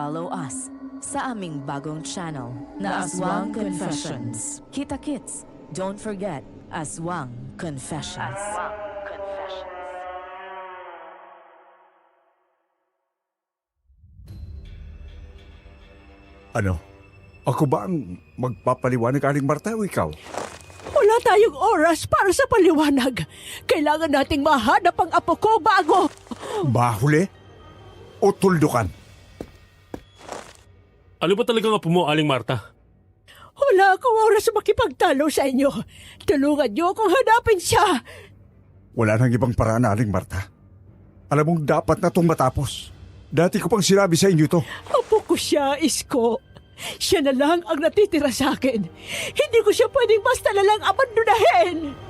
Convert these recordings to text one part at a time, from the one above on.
follow us sa aming bagong channel na Aswang Confessions. Kita-kits, don't forget Aswang Confessions. Ano? Ako ba ang magpapaliwanag, Aling Marta, o ikaw? Wala tayong oras para sa paliwanag. Kailangan nating mahanap ang apo ko bago... Bahuli? O tuldukan? Ano ba talagang apo mo, Aling Marta? Wala akong oras makipagtalo sa inyo. Tulungan niyo akong hanapin siya. Wala nang ibang paraan, Aling Marta. Alam mong dapat na itong matapos. Dati ko pang sinabi sa inyo to. Apo ko siya, Isko. Siya na lang ang natitira sa akin. Hindi ko siya pwedeng basta na lang abandonahin.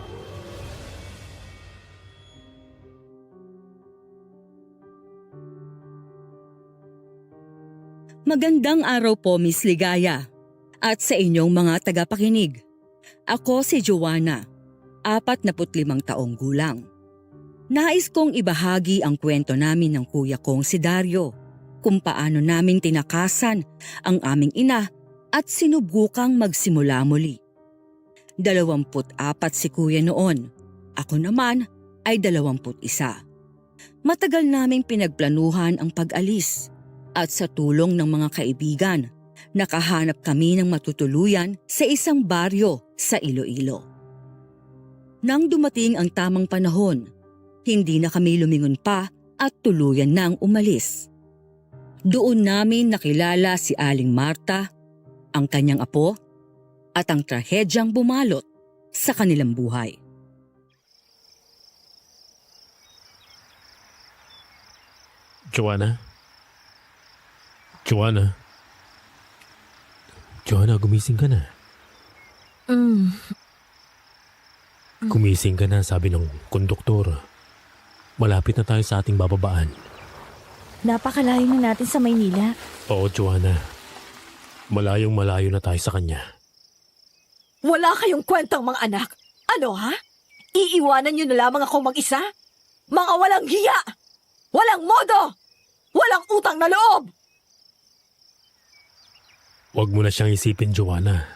Magandang araw po, Miss Ligaya. At sa inyong mga tagapakinig. Ako si Joanna, 45 taong gulang. Nais kong ibahagi ang kwento namin ng kuya kong si Dario, kung paano namin tinakasan ang aming ina at sinubukang magsimula muli. 24 si kuya noon, ako naman ay 21. Matagal naming pinagplanuhan ang pag-alis at sa tulong ng mga kaibigan, nakahanap kami ng matutuluyan sa isang baryo sa Iloilo. Nang dumating ang tamang panahon, hindi na kami lumingon pa at tuluyan nang umalis. Doon namin nakilala si Aling Marta, ang kanyang apo, at ang trahedyang bumalot sa kanilang buhay. Joanna? Joanna? Joanna, gumising ka na. Gumising ka na, sabi ng konduktor. Malapit na tayo sa ating bababaan. Napakalayo na natin sa Maynila. Oo, Joanna. Malayong malayo na tayo sa kanya. Wala kayong kwentang mga anak. Ano ha? Iiwanan niyo na lamang ako mag-isa? Mga walang hiya! Walang modo! Walang utang na loob! Huwag mo na siyang isipin, Joanna.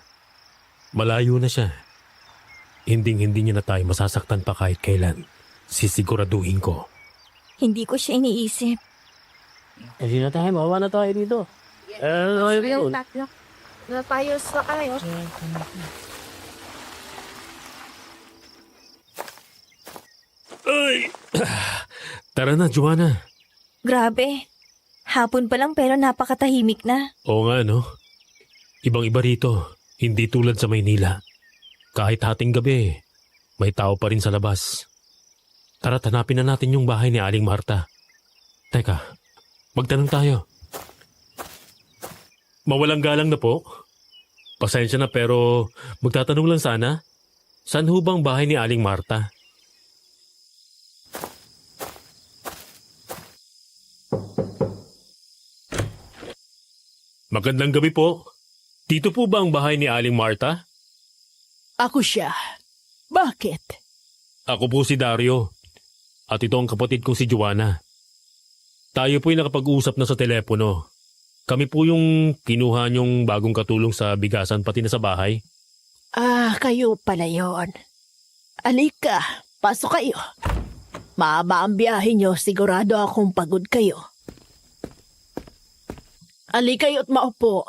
Malayo na siya. Hinding-hindi niya na tayo masasaktan pa kahit kailan. Sisiguraduhin ko. Hindi ko siya iniisip. Kasi na tayo, mawa na tayo dito. Yung tatlo. Napayos na kayo. Ay! Tara na, Joanna. Grabe. Hapon pa lang pero napakatahimik na. Oo nga, no? Ibang-iba rito. Hindi tulad sa Maynila. Kahit hating gabi, may tao pa rin sa labas. Tara, hanapin na natin yung bahay ni Aling Marta. Teka, magtanong tayo. Mawalang galang na po. Pasensya na pero magtatanong lang sana. Saan ho bang bahay ni Aling Marta? Magandang gabi po. Dito po ba ang bahay ni Aling Marta? Ako siya. Bakit? Ako po si Dario. At ito ang kapatid ko si Joanna. Tayo po'y nakapag-usap na sa telepono. Kami po yung kinuha niyong bagong katulong sa bigasan pati na sa bahay. Ah, kayo pala yun. Alika, pasok kayo. Mahaba ang biyahe niyo, sigurado akong pagod kayo. Alika kayo't maupo.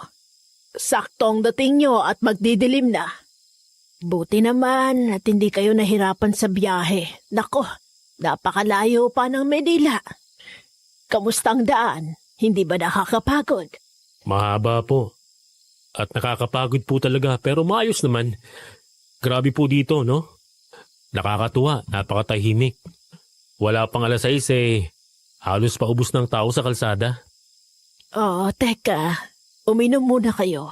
Saktong dating niyo at magdidilim na. Buti naman at hindi kayo nahirapan sa biyahe. Nako, napakalayo pa ng Manila. Kamusta ang daan? Hindi ba nakakapagod? Mahaba po. At nakakapagod po talaga pero maayos naman. Grabe po dito, no? Nakakatuwa, napakatahimik. Wala pang 6:00 halos paubos ng tao sa kalsada. Oh, teka. Uminom muna kayo.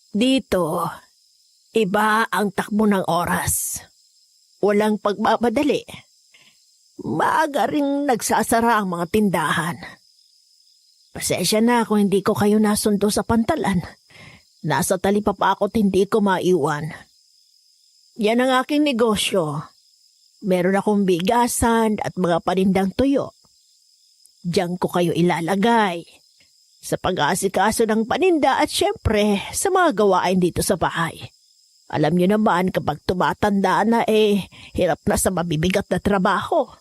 Dito, iba ang takbo ng oras. Walang pagmamadali. Maaga ring nagsasara ang mga tindahan. Pasensya na kung hindi ko kayo nasundo sa pantalan. Nasa talipapa pa ako't hindi ko maiwan. Yan ang aking negosyo. Meron akong bigasan at mga panindang tuyo. Diyan ko kayo ilalagay. sa pag-aasikaso ng paninda at syempre sa mga gawain dito sa bahay. Alam niyo naman kapag tumatanda na hirap na sa mabibigat na trabaho.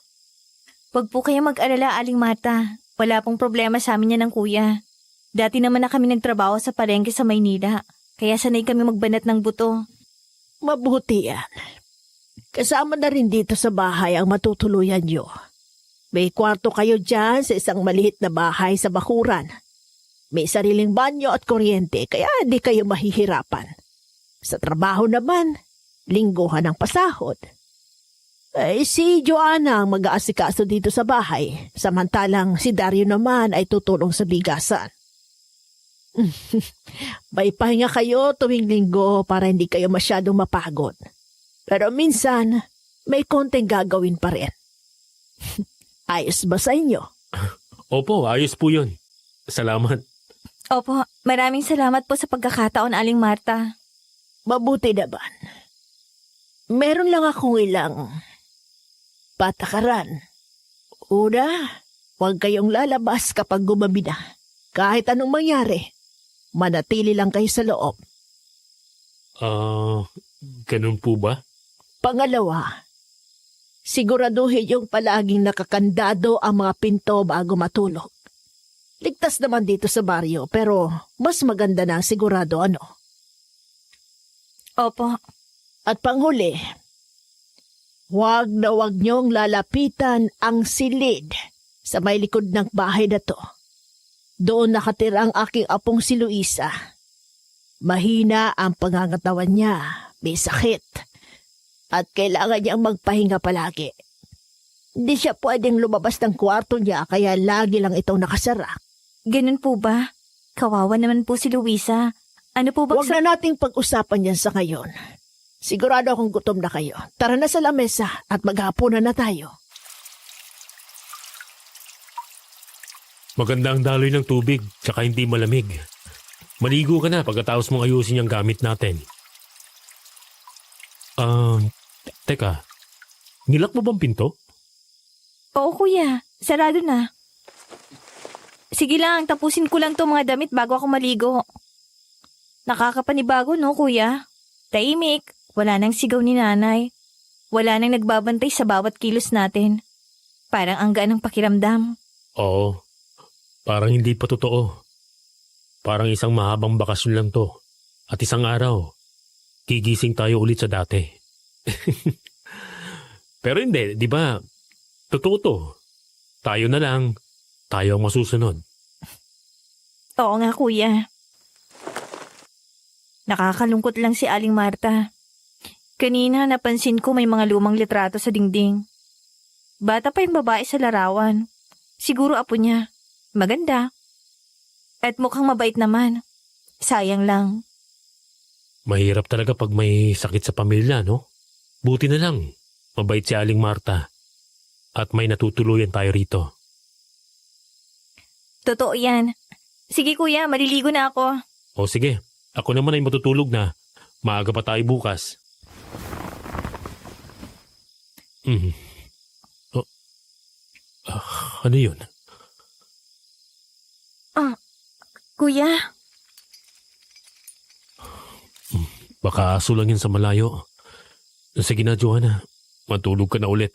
Huwag po kayo mag-alala, Aling Marta. Wala pong problema sa amin yan ng kuya. Dati naman na kami nagtrabaho sa palengke sa Maynila, kaya sanay kami magbanat ng buto. Mabuti yan. Kasama na rin dito sa bahay ang matutuluyan niyo. May kwarto kayo dyan sa isang maliit na bahay sa bakuran. May sariling banyo at kuryente kaya hindi kayo mahihirapan. Sa trabaho naman, lingguhan ang pasahod. Si Joanna ang mag-aasikaso dito sa bahay, samantalang si Dario naman ay tutulong sa bigasan. May pahinga kayo tuwing linggo para hindi kayo masyadong mapagod. Pero minsan, may konting gagawin pa rin. Ayos ba sa inyo? Opo, ayos po yun. Salamat. Opo, maraming salamat po sa pagkakataon, Aling Marta. Mabuti naman. Meron lang akong ilang patakaran. Una, huwag kayong lalabas kapag gumabi na. Kahit anong mangyari, manatili lang kayo sa loob. Ganun po ba? Pangalawa, siguraduhin yung palaging nakakandado ang mga pinto bago matulog. Ligtas naman dito sa baryo pero mas maganda na sigurado ano. Opo. At panghuli, huwag niyong lalapitan ang silid sa may likod ng bahay na to. Doon nakatira ang aking apong si Luisa. Mahina ang pangangatawan niya, may sakit, at kailangan niyang magpahinga palagi. Hindi siya pwedeng lumabas ng kwarto niya kaya lagi lang itong nakasara. Ganun po ba? Kawawa naman po si Luisa. Ano po ba Huwag na nating pag-usapan yan sa ngayon. Sigurado akong gutom na kayo. Tara na sa lamesa at maghapunan na tayo. Maganda ang daloy ng tubig, tsaka hindi malamig. Maligo ka na pagkatapos mong ayusin yung gamit natin. Teka, nilak mo bang pinto? Oo, kuya. Sarado na. Sige lang, tapusin ko lang to mga damit bago ako maligo. Nakakapanibago, no, kuya? Tahimik. Wala nang sigaw ni nanay. Wala nang nagbabantay sa bawat kilos natin. Parang ang gaan ng pakiramdam. Oo, parang hindi pa totoo. Parang isang mahabang bakasyon lang to. At isang araw, gigising tayo ulit sa dati. Pero hindi, di ba? Totoo to. Tayo na lang. Tayo ang masusunod. Oo nga, kuya. Nakakalungkot lang si Aling Marta. Kanina napansin ko may mga lumang litrato sa dingding. Bata pa yung babae sa larawan. Siguro apo niya. Maganda. At mukhang mabait naman. Sayang lang. Mahirap talaga pag may sakit sa pamilya, no? Buti na lang. Mabait si Aling Marta. At may natutuluyan tayo rito. Totoo yan. Sige kuya, maliligo na ako. O sige, ako naman ay matutulog na. Maaga pa tayo bukas. Ano yun? Kuya? Baka aso lang yun sa malayo. Sige na, Joanna. Matulog ka na ulit.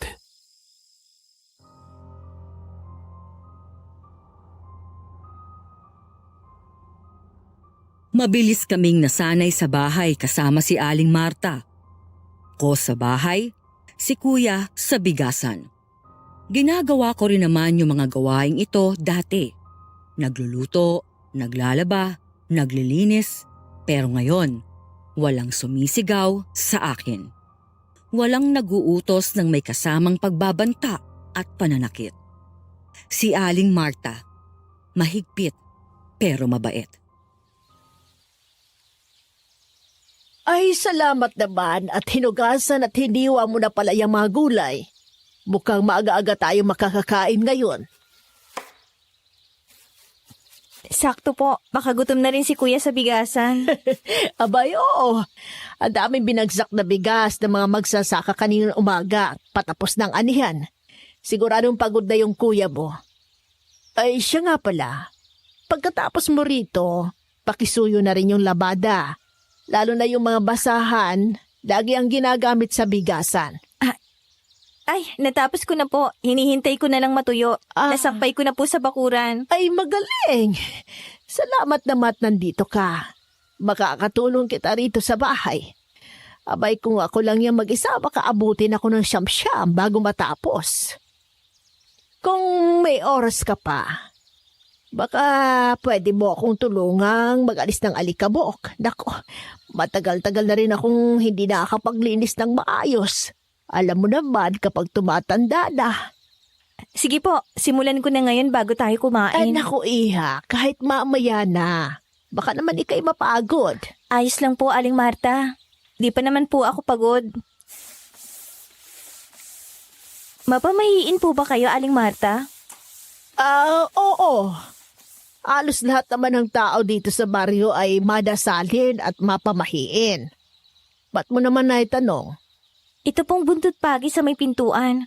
Mabilis kaming nasanay sa bahay kasama si Aling Marta. Ko sa bahay, si Kuya sa bigasan. Ginagawa ko rin naman yung mga gawaing ito dati. Nagluluto, naglalaba, naglilinis, pero ngayon, walang sumisigaw sa akin. Walang naguutos ng may kasamang pagbabanta at pananakit. Si Aling Marta, mahigpit pero mabait. Ay, salamat naman at hinugasan at hiniwa mo na pala yung mga gulay. Mukhang maaga-aga tayo makakakain ngayon. Sakto po, makagutom na rin si kuya sa bigasan. Abay, oo. Ang daming binagsak na bigas ng mga magsasaka kaninang umaga patapos ng anihan. Siguradong pagod na yung kuya mo. Ay, siya nga pala. pagkatapos mo rito, pakisuyo na rin yung labada. Lalo na yung mga basahan, lagi ang ginagamit sa bigasan. Ay, natapos ko na po. Hinihintay ko na lang matuyo. Ah. Nasampay ko na po sa bakuran. Ay, magaling! Salamat naman nandito ka. Makakatulong kita rito sa bahay. Abay, kung ako lang yung mag-isa, baka abutin ako ng siyam-siyam bago matapos. Kung may oras ka pa, baka pwede mo akong tulungang mag-alis ng alikabok. Nako, matagal-tagal na rin akong hindi nakakapaglinis ng maayos. Alam mo naman kapag tumatanda na. Sige po, simulan ko na ngayon bago tayo Ay, kumain. naku iha, kahit mamaya na. Baka naman ikay mapagod. Ayos lang po, Aling Marta. Di pa naman po ako pagod. Mapamahiin po ba kayo, Aling Marta? Oo. Alos lahat naman ng tao dito sa baryo ay madasalin at mapamahiin. Ba't mo naman naitanong? Ito pong buntot pagi sa may pintuan.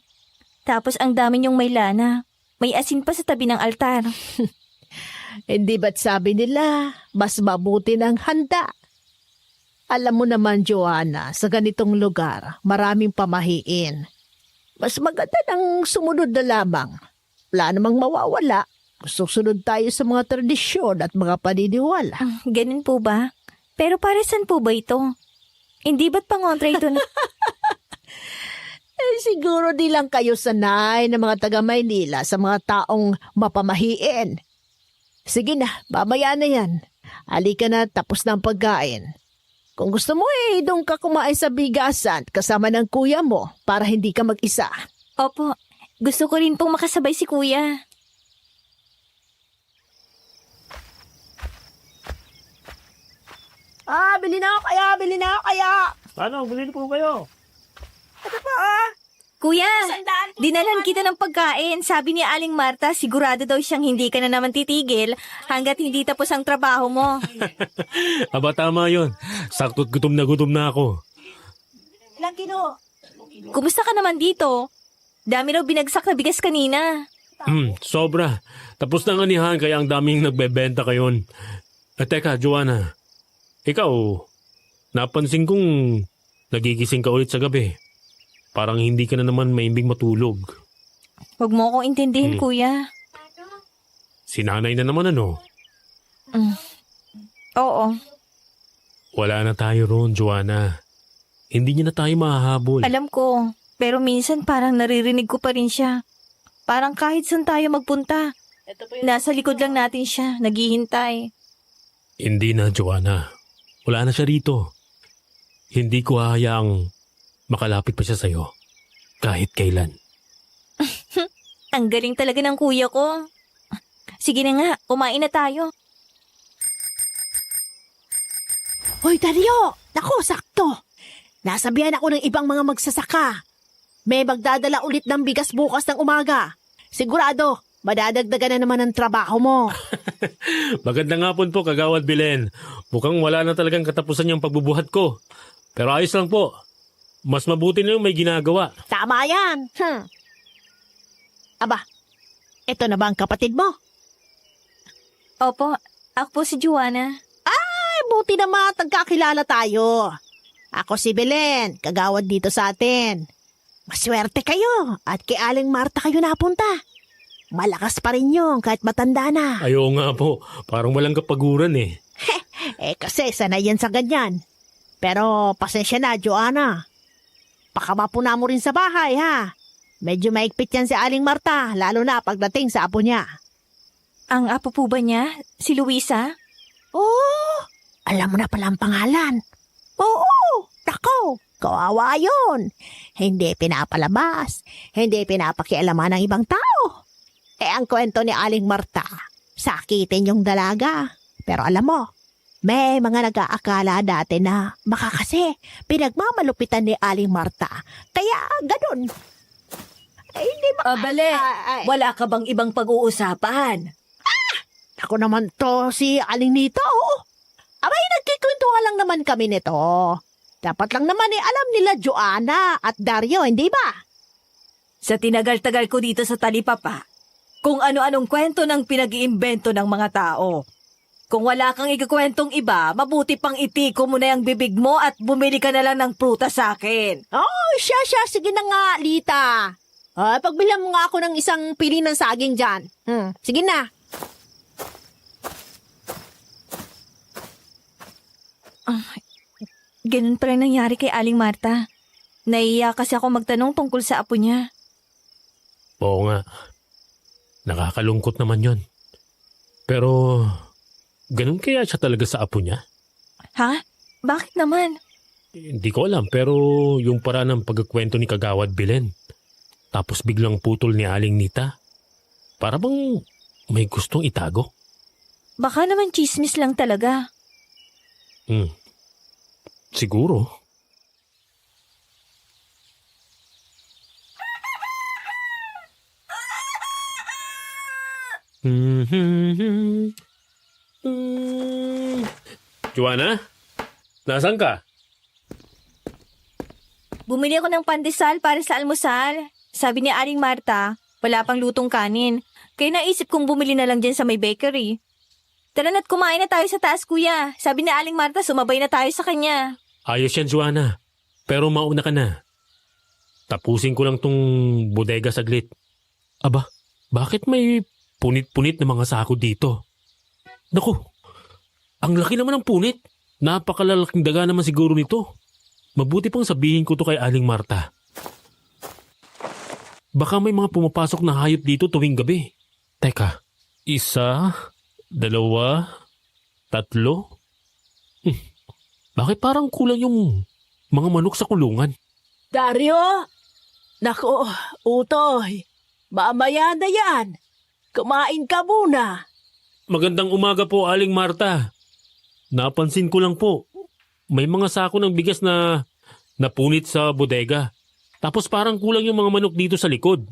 Tapos ang dami niyong may lana. May asin pa sa tabi ng altar. Hindi ba't sabi nila, mas mabuti ng handa? Alam mo naman, Joanna, sa ganitong lugar, maraming pamahiin. Mas maganda ng sumunod na lamang. Wala namang mawawala. Susunod tayo sa mga tradisyon at mga paniniwala. Ganun po ba? Pero para saan po ba ito? Hindi ba't pangontra ito na... Siguro di lang kayo sanay ng mga taga-Maynila sa mga taong mapamahiin. Sige na, mamaya na yan. Halika na, tapos na ang pagkain. Kung gusto mo doon ka kumain sa bigasan kasama ng kuya mo para hindi ka mag-isa. Opo, gusto ko rin pong makasabay si Kuya. Bili na ako kaya. Paano? Bilhin po kayo. Kuya, dinalan kita ng pagkain. Sabi ni Aling Marta, sigurado daw siyang hindi ka na naman titigil hanggat hindi tapos ang trabaho mo. Aba, tama yun. Sakto't gutom na ako. Kumusta ka naman dito? Dami raw binagsak na bigas kanina. Sobra. Tapos na ang anihan kaya ang daming nagbebenta kayon. Teka, Joanna. Ikaw, napansin kong nagigising ka ulit sa gabi. Parang hindi ka na naman maimbing matulog. Huwag mo akong intindihin, Kuya. Si nanay na naman ano? Oo. Wala na tayo roon, Joanna. Hindi niya na tayo mahahabol. Alam ko, pero minsan parang naririnig ko pa rin siya. Parang kahit saan tayo magpunta, nasa likod lang natin siya, naghihintay. Hindi na, Joanna. Wala na siya rito. Hindi ko hahayaang makalapit pa siya sa'yo. Kahit kailan. Ang galing talaga ng kuya ko. Sige na nga, kumain na tayo. Hoy, Dario! Naku, sakto! Nasabihan ako ng ibang mga magsasaka. May magdadala ulit ng bigas bukas ng umaga. Sigurado, madadagdagan na naman ang trabaho mo. Magandang hapon po, Kagawad Bilen. Mukhang wala na talagang katapusan yung pagbubuhat ko. Pero ayos lang po. Mas mabuti na yung may ginagawa. Tama yan. Aba, ito na ba ang kapatid mo? Opo, ako po si Joanna. Ay, buti naman tagkakilala tayo. Ako si Belen, kagawad dito sa atin. Maswerte kayo at kay Aling Marta kayo napunta. Malakas pa rin yung kahit matanda na. Ayaw nga po, parang walang kapaguran eh. Kasi sanay yan sa ganyan. Pero pasensya na, Joanna. Pakamapuna mo rin sa bahay, ha? Medyo maigpit yan si Aling Marta, lalo na pagdating sa apo niya. Ang apo po ba niya? Si Luisa? Oh, alam mo na pala ang pangalan. Oo, nako, kawawa yun. Hindi pinapalabas, hindi pinapakialaman ng ibang tao. Ang kwento ni Aling Marta, sakitin yung dalaga. Pero alam mo, may mga nag-aakala dati na baka kasi pinagmamalupitan ni Aling Marta. Kaya ganun. Hindi Bale, wala ka bang ibang pag-uusapan? Ako naman to si Aling Nita, oh. Abay, nagkikwentuhan lang naman kami nito. Dapat lang naman alam nila Joanna at Dario, hindi ba? Sa tinagal-tagal ko dito sa Talipapa, kung ano-anong kwento ng pinag-iimbento ng mga tao. Kung wala kang ikakwentong iba, mabuti pang itiko mo na yung bibig mo at bumili ka na lang ng prutas sa akin. Oh, siya, sige na nga, Lita. Pagbilhan mo nga ako ng isang pili ng saging dyan. Sige na. Ganun pa rin nangyari kay Aling Marta. Naiiyak kasi ako magtanong tungkol sa apo niya. Oo nga. Nakakalungkot naman yon. Pero, ganun kaya siya talaga sa apo niya? Ha? Bakit naman? Hindi ko alam, pero yung paraan ng pagkakwento ni Kagawad Belen. Tapos biglang putol ni Aling Nita. Para bang may gustong itago? Baka naman chismis lang talaga. Siguro. Joanna? Nasaan ka? Bumili ako ng pandesal para sa almusal. Sabi ni Aling Marta, wala pang lutong kanin. Kaya naisip kong bumili na lang dyan sa may bakery. Tara na't kumain na tayo sa taas, kuya. Sabi ni Aling Marta, sumabay na tayo sa kanya. Ayos yan, Joanna. Pero mauna ka na. Tapusin ko lang tong bodega saglit. Aba, bakit may punit-punit na mga sako dito? Naku, ang laki naman ng punit. Napakalalaking daga naman siguro nito. Mabuti pang sabihin ko to kay Aling Marta. Baka may mga pumapasok na hayop dito tuwing gabi. Teka, 1, 2, 3. Bakit parang kulang yung mga manok sa kulungan? Dario! Nako, Utoy. Mamaya na yan. Kumain ka muna. Magandang umaga po, Aling Marta. Napansin ko lang po, may mga sako ng bigas na napunit sa bodega. Tapos parang kulang yung mga manok dito sa likod.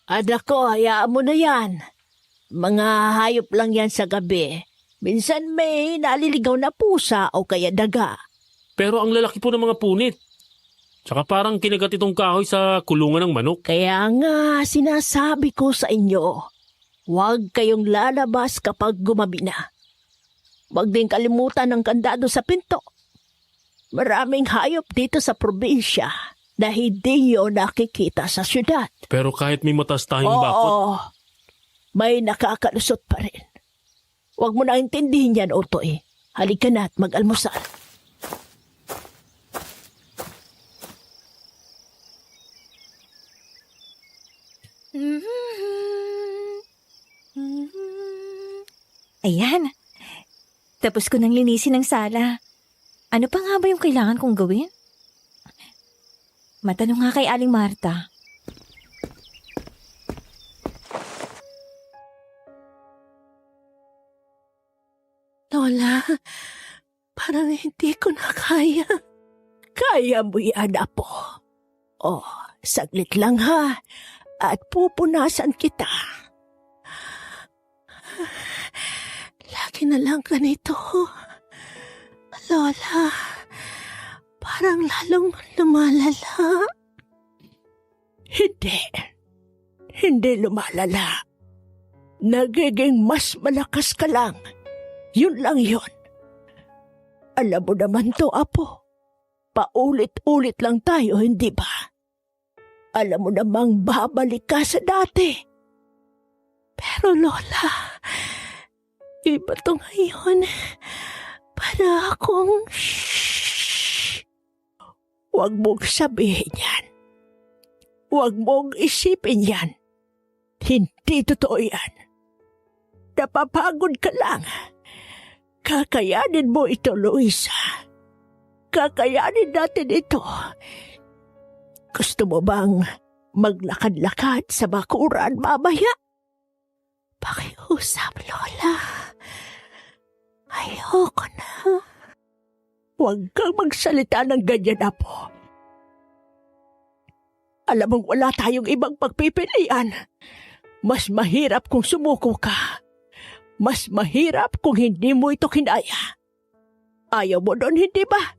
Anak ko, hayaan mo na yan. Mga hayop lang yan sa gabi. Minsan may naliligaw na pusa o kaya daga. Pero ang lalaki po ng mga punit. Tsaka parang kinagat itong kahoy sa kulungan ng manok. Kaya nga sinasabi ko sa inyo, huwag kayong lalabas kapag gumabi na. Huwag din kalimutan ng kandado sa pinto. Maraming hayop dito sa probinsya na hindi nyo nakikita sa syudad. Pero kahit may matas tayong bakod. Oo, may nakakalusot pa rin. Huwag mo na intindihin yan, Otoy. Halika na at mag-almusal. Ayan. Tapos ko nang linisin ang sala. Ano pa nga ba yung kailangan kong gawin? Matanong nga kay Aling Marta. Lola, parang hindi ko na kaya. Kaya mo yan, Apo. Oh, saglit lang ha. At pupunasan kita. Lagi na lang ganito. Lola, parang lalong lumalala. Hindi. Hindi lumalala. Nagiging mas malakas ka lang. Yun lang yun. Alam mo naman to, Apo. Paulit-ulit lang tayo, hindi ba? Alam mo namang babalik ka sa dati. Pero Lola, iba to ngayon. Para akong shhh. Huwag mong sabihin yan. Huwag mong isipin yan. Hindi totoo yan. Napapagod ka lang. Kakayanin mo ito, Luisa. Kakayanin natin ito. Gusto mo bang maglakad-lakad sa bakuran mamaya? Pakiusap, Lola. Ayoko na. Huwag kang magsalita ng ganyan, Apo. Alam mong wala tayong ibang pagpipilian. Mas mahirap kung sumuko ka. Mas mahirap kung hindi mo ito kinaya. Ayaw mo doon, hindi ba?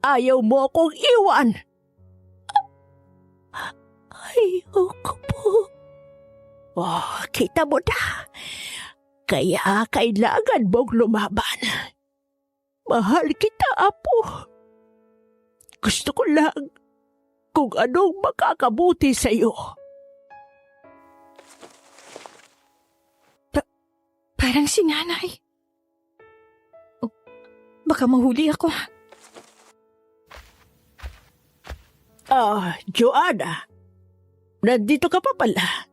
Ayaw mo akong iwan. Ayoko po. Oh, kita mo na. Kaya kailangan mong lumaban. Mahal kita, Apo. Gusto ko lang kung anong makakabuti sa'yo. Parang si nanay. Oh, baka mahuli ako. Joanna. Nandito ka pa pala.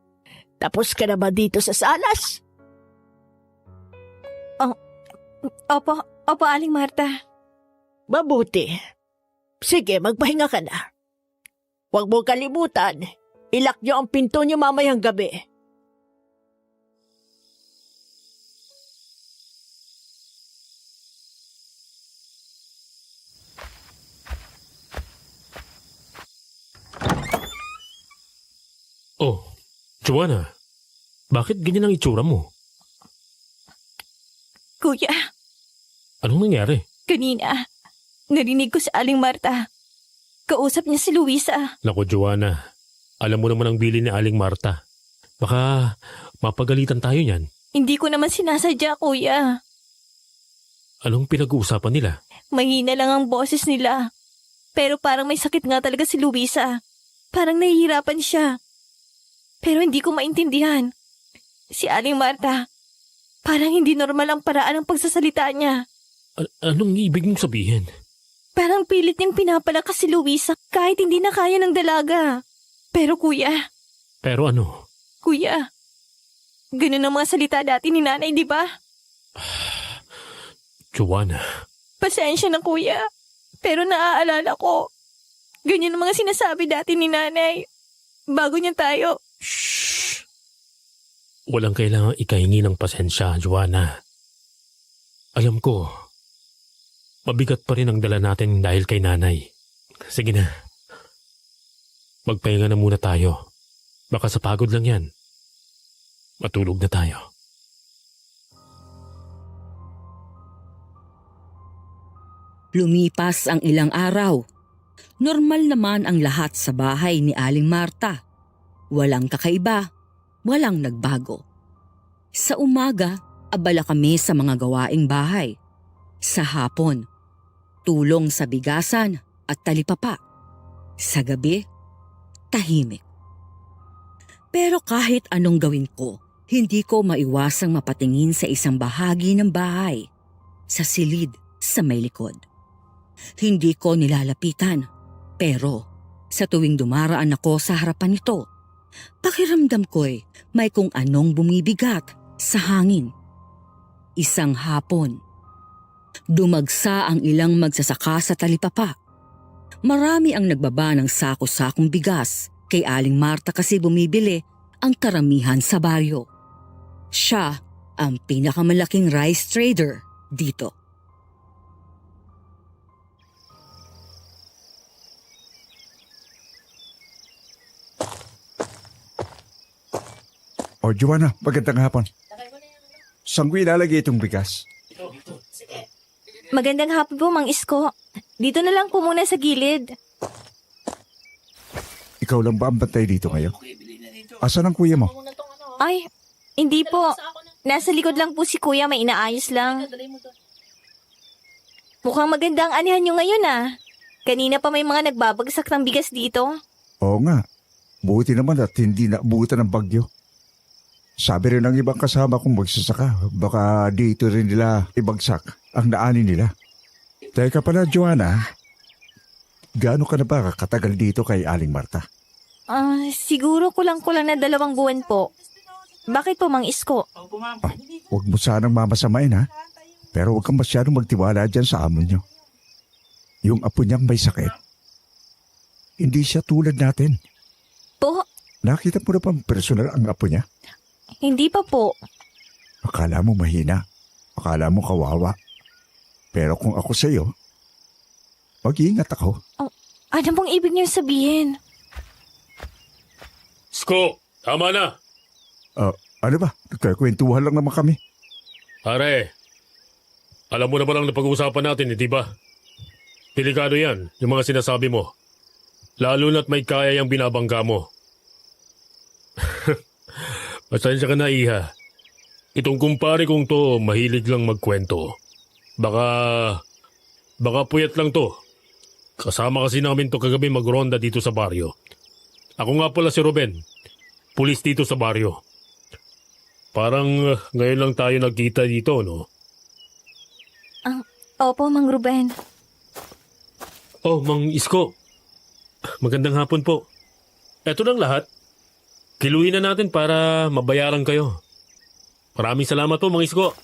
Tapos ka na ba dito sa salas? Opo, Aling Marta. Mabuti. Sige, magpahinga ka na. Huwag mo kalimutan. Ilak niyo ang pinto niyo mamayang gabi. Oh, Joanna, bakit ganyan ang itsura mo? Kuya, Anong nangyari? kanina, narinig ko si Aling Marta. Kausap niya si Luisa. Naku, Joanna, alam mo naman ang bili ni Aling Marta. Baka mapagalitan tayo niyan. Hindi ko naman sinasadya, kuya. Anong pinag-uusapan nila? Mahina lang ang boses nila. Pero parang may sakit nga talaga si Luisa. Parang nahihirapan siya. Pero hindi ko maintindihan. Si Aling Marta, parang hindi normal ang paraan ng pagsasalita niya. Anong ibig mong sabihin? Parang pilit niyang pinapalakas si Luisa kahit hindi na kaya ng dalaga. Pero kuya, Pero ano? ganun ang mga salita dati ni nanay, di ba? Joanna, Pasensya na kuya. Pero naaalala ko. Ganyan ang mga sinasabi dati ni nanay. Bago niya tayo. shh! Walang kailangang ikahingi ng pasensya, Joanna. Alam ko, mabigat pa rin ang dala natin dahil kay nanay. Sige na. Magpahinga na muna tayo. Baka sa pagod lang yan. Matulog na tayo. Lumipas ang ilang araw. Normal naman ang lahat sa bahay ni Aling Marta. Walang kakaiba, walang nagbago. Sa umaga, abala kami sa mga gawaing bahay. Sa hapon, tulong sa bigasan at talipapa. Sa gabi, tahimik. Pero kahit anong gawin ko, hindi ko maiwasang mapatingin sa isang bahagi ng bahay, sa silid sa may likod. Hindi ko nilalapitan, pero sa tuwing dumaraan ako sa harapan nito, pakiramdam ko'y may kung anong bumibigat sa hangin. Isang hapon, dumagsa ang ilang magsasaka sa talipapa. Marami ang nagbaba ng sako-sakong bigas kay Aling Marta kasi bumibili ang karamihan sa baryo. Siya ang pinakamalaking rice trader dito. O Joanna, magandang hapon. Saan ko ilalagay itong bigas? Magandang hapon po, Mang Isko. Dito na lang po muna sa gilid. Ikaw lang ba ang bantay dito ngayon? Asan ang kuya mo? Ay, hindi po. Nasa likod lang po si kuya, may inaayos lang. Mukhang maganda ang anihan nyo ngayon ah. Kanina pa may mga nagbabagsak ng bigas dito. Oo nga. Buti naman at hindi naabutan ng bagyo. Sabi rin ng ibang kasama kong magsasaka, baka dito rin nila ibagsak ang naani nila. Teka pala, Joanna, gaano ka na ba katagal dito kay Aling Marta? Siguro kulang na 2 buwan po. Bakit po, Mang Isko? Huwag mo sanang mamasamain ha, pero huwag kang masyadong magtiwala dyan sa amo nyo. Yung apo niyang may sakit, hindi siya tulad natin. Po? Nakita mo na bang personal ang apo niya? Hindi pa po. Akala mo mahina. Akala mo kawawa. Pero kung ako sa'yo, mag-iingat ako. Ano pong ibig niyo sabihin? Sko, tama na. Ano ba? Nagkakwentuhan lang naman kami. Pare, alam mo naman ang napag-uusapan natin, di ba? Delikado yan, yung mga sinasabi mo. Lalo na't may kaya yung binabangga mo. Pasensya ka na, Iha. Itong kumpare kong to, mahilig lang magkwento. Baka puyat lang to. Kasama kasi namin to kagabi magronda dito sa baryo. Ako nga pala si Ruben, pulis dito sa baryo. Parang ngayon lang tayo nagkita dito, no? Opo, Mang Ruben. Oh, Mang Isko. Magandang hapon po. Eto lang lahat. Kiluhin na natin para mabayaran kayo. Maraming salamat po, Mang Isko.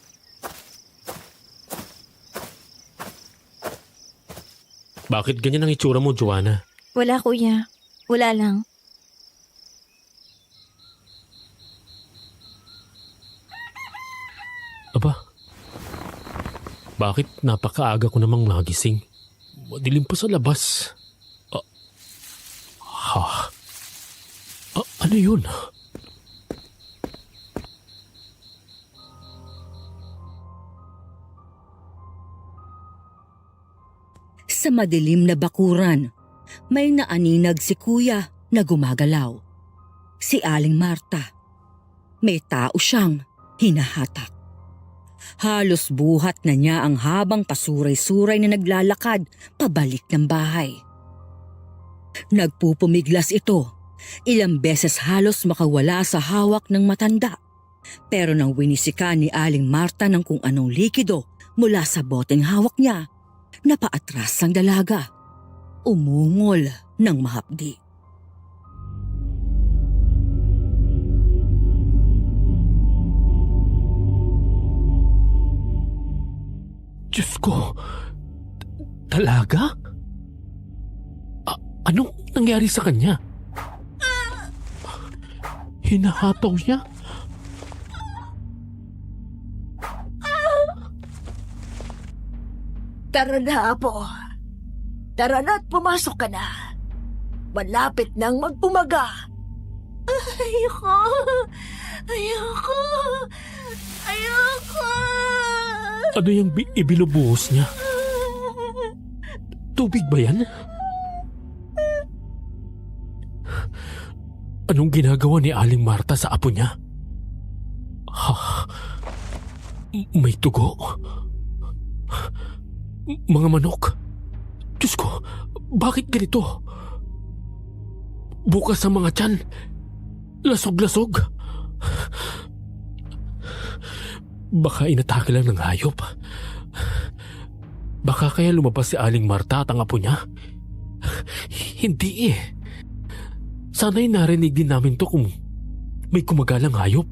Bakit ganyan ang itsura mo, Joanna? Wala, kuya. Wala lang. Aba, bakit napakaaga ko namang nagising? Madilim pa sa labas. Ano yun? Sa madilim na bakuran, may naaninag si Kuya na gumagalaw. Si Aling Marta. May tao siyang hinahatak. Halos buhat na niya ang habang pasuray-suray na naglalakad pabalik ng bahay. Nagpupumiglas ito. Ilang beses halos makawala sa hawak ng matanda. Pero nang winisika ni Aling Marta ng kung anong likido mula sa boteng hawak niya, napaatras ang dalaga. Umungol ng mahapdi. Diyos ko, dalaga? Anong nangyari sa kanya? Hinahataw niya? Tara na, Apo. Tara na at pumasok ka na. Malapit nang mag-umaga. Ayoko. Ano yung ibinubuhos niya? Tubig ba yan? Anong ginagawa ni Aling Marta sa apo niya? May tugo? Mga manok? Diyos ko, bakit ganito? Bukas ang mga tiyan. Lasog-lasog. Baka inatake lang ng hayop. Baka kaya lumabas si Aling Marta at ang apo niya? Hindi eh. Sana'y narinig din namin to kung may kumagalang hayop.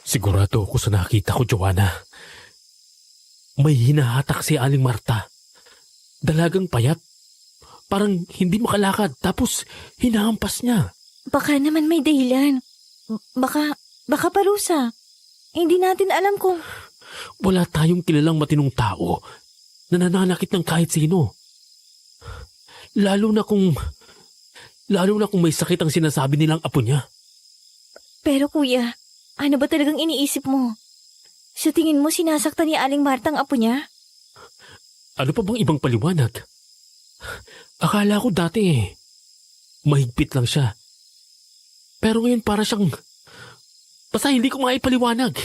Sigurado ako sa nakita ko, Joanna. May hinahatak si Aling Marta. Dalagang payat. Parang hindi makalakad tapos hinahampas niya. Baka naman may dahilan. Baka parusa. Hindi natin alam kung... Wala tayong kilalang matinong tao na nananakit ng kahit sino. Lalo na kung may sakit ang sinasabi nilang apo niya. Pero kuya, ano ba talagang iniisip mo? Sa tingin mo sinasaktan ni Aling Marta ang apo niya? Ano pa bang ibang paliwanag? Akala ko dati mahigpit lang siya. Pero ngayon para siyang... Basta hindi ko maipaliwanag.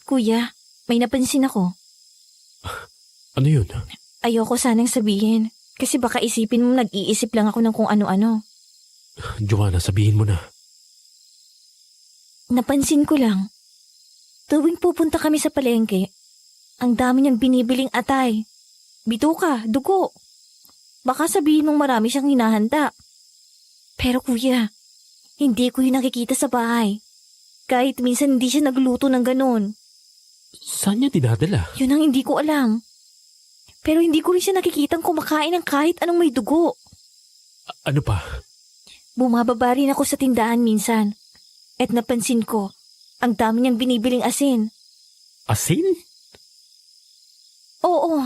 Kuya, may napansin ako. Ano yun? Ayoko sanang sabihin. Kasi baka isipin mo nag-iisip lang ako ng kung ano-ano. Joanna, sabihin mo na. Napansin ko lang. Tuwing pupunta kami sa palengke, ang dami niyang binibiling atay. Bituka, dugo. Baka sabihin mong marami siyang hinahanda. Pero kuya, hindi ko yung nakikita sa bahay. Kahit minsan hindi siya nagluto ng ganon. Saan niya dinadala? Yun ang hindi ko alam. Pero hindi ko rin siya nakikitang kumakain ng kahit anong may dugo. Ano pa? Bumababa rin ako sa tindahan minsan. At napansin ko, ang dami niyang binibiling asin. Asin? Oo.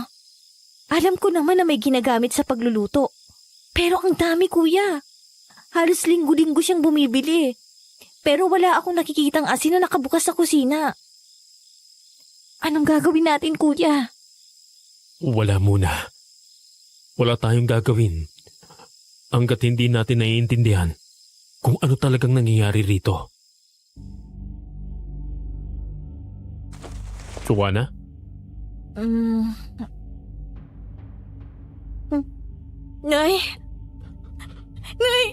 Alam ko naman na may ginagamit sa pagluluto. Pero ang dami, kuya. Halos linggo-linggo siyang bumibili. Pero wala akong nakikitang asin na nakabukas sa kusina. Anong gagawin natin, kuya? Wala muna. Wala tayong gagawin hanggat hindi natin naiintindihan kung ano talagang nangyayari rito. Joanna? Nay? Nay!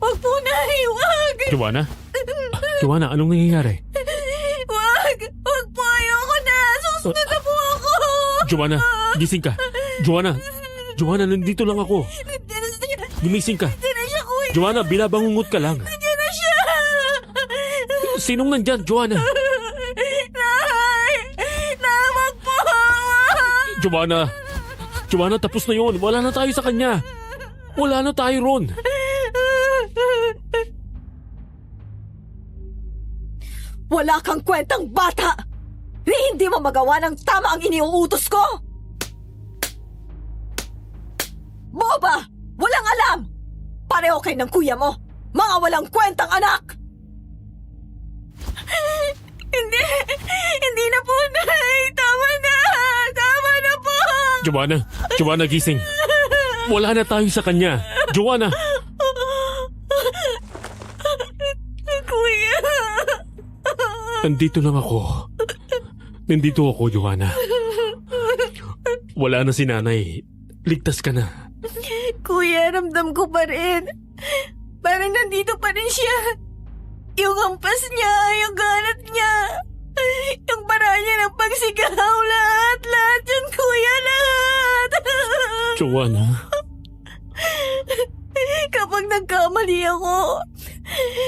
Wag po, Nay! Wag! Joanna? Joanna, anong nangyayari? Wag! Wag po! Ayoko na! Susunod na po ako! Joanna, gising ka. Joanna, nandito lang ako. Nandiyan na siya! Gumising ka. Nandiyan na siya, kuya! Joanna, binabangungot ka lang. Nandiyan na siya! Sinong nandyan, Joanna? Nay! Nay, wag po! Joanna, tapos na yun. Wala na tayo sa kanya. Wala na tayo ron. Wala kang kwentang bata! Hindi mo magawa ng tama ang iniuutos ko! Boba! Walang alam! Pareho kayo ng kuya mo! Mga walang kwentang anak! Hindi na po, Nay! Tama na! Tama na po! Joanna, gising. Wala na tayo sa kanya. Joanna! Kuya! Nandito ako, Joanna. Wala na si nanay. Ligtas ka na. Kuya, ramdam ko pa rin. Parang nandito pa rin siya. Yung hampas niya, yung galat niya, yung paraan niya ng pagsigaw, lahat yun, kuya, lahat. Joanna. Kapag nagkamali ako,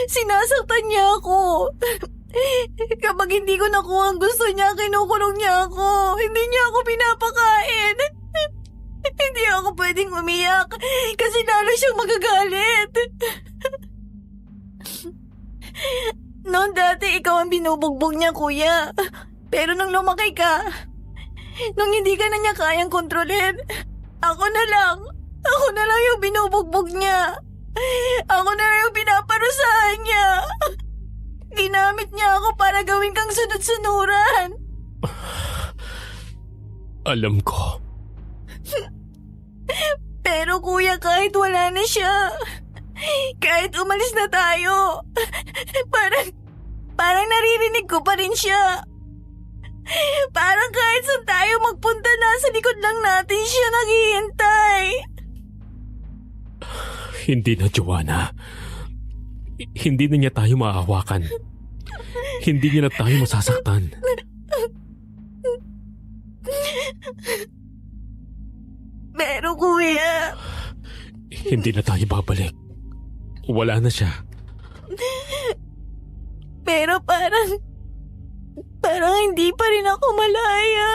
sinasaktan niya ako. Kapag hindi ko nakuha ang gusto niya, kinukulong niya ako. Hindi niya ako pinapakain. Hindi ako pwedeng umiyak kasi lalo siyang magagalit. Noon dati ikaw ang binubugbog niya, kuya. Pero nung lumaki ka, nung hindi ka na niya kayang kontrolin, ako na lang yung binubugbog niya. Ako na lang yung pinaparusahan niya. Ginamit niya ako para gawin kang sunod-sunuran. Alam ko. Pero kuya, kahit wala na siya, kahit umalis na tayo, parang naririnig ko pa rin siya. Parang kahit saan tayo magpunta, nasa likod lang natin siya naghihintay. Hindi na, Joanna. Hindi na niya tayo maahawakan. Hindi niya na tayo masasaktan. Pero kuya, Hindi na tayo babalik. Wala na siya. pero parang hindi pa rin ako malaya.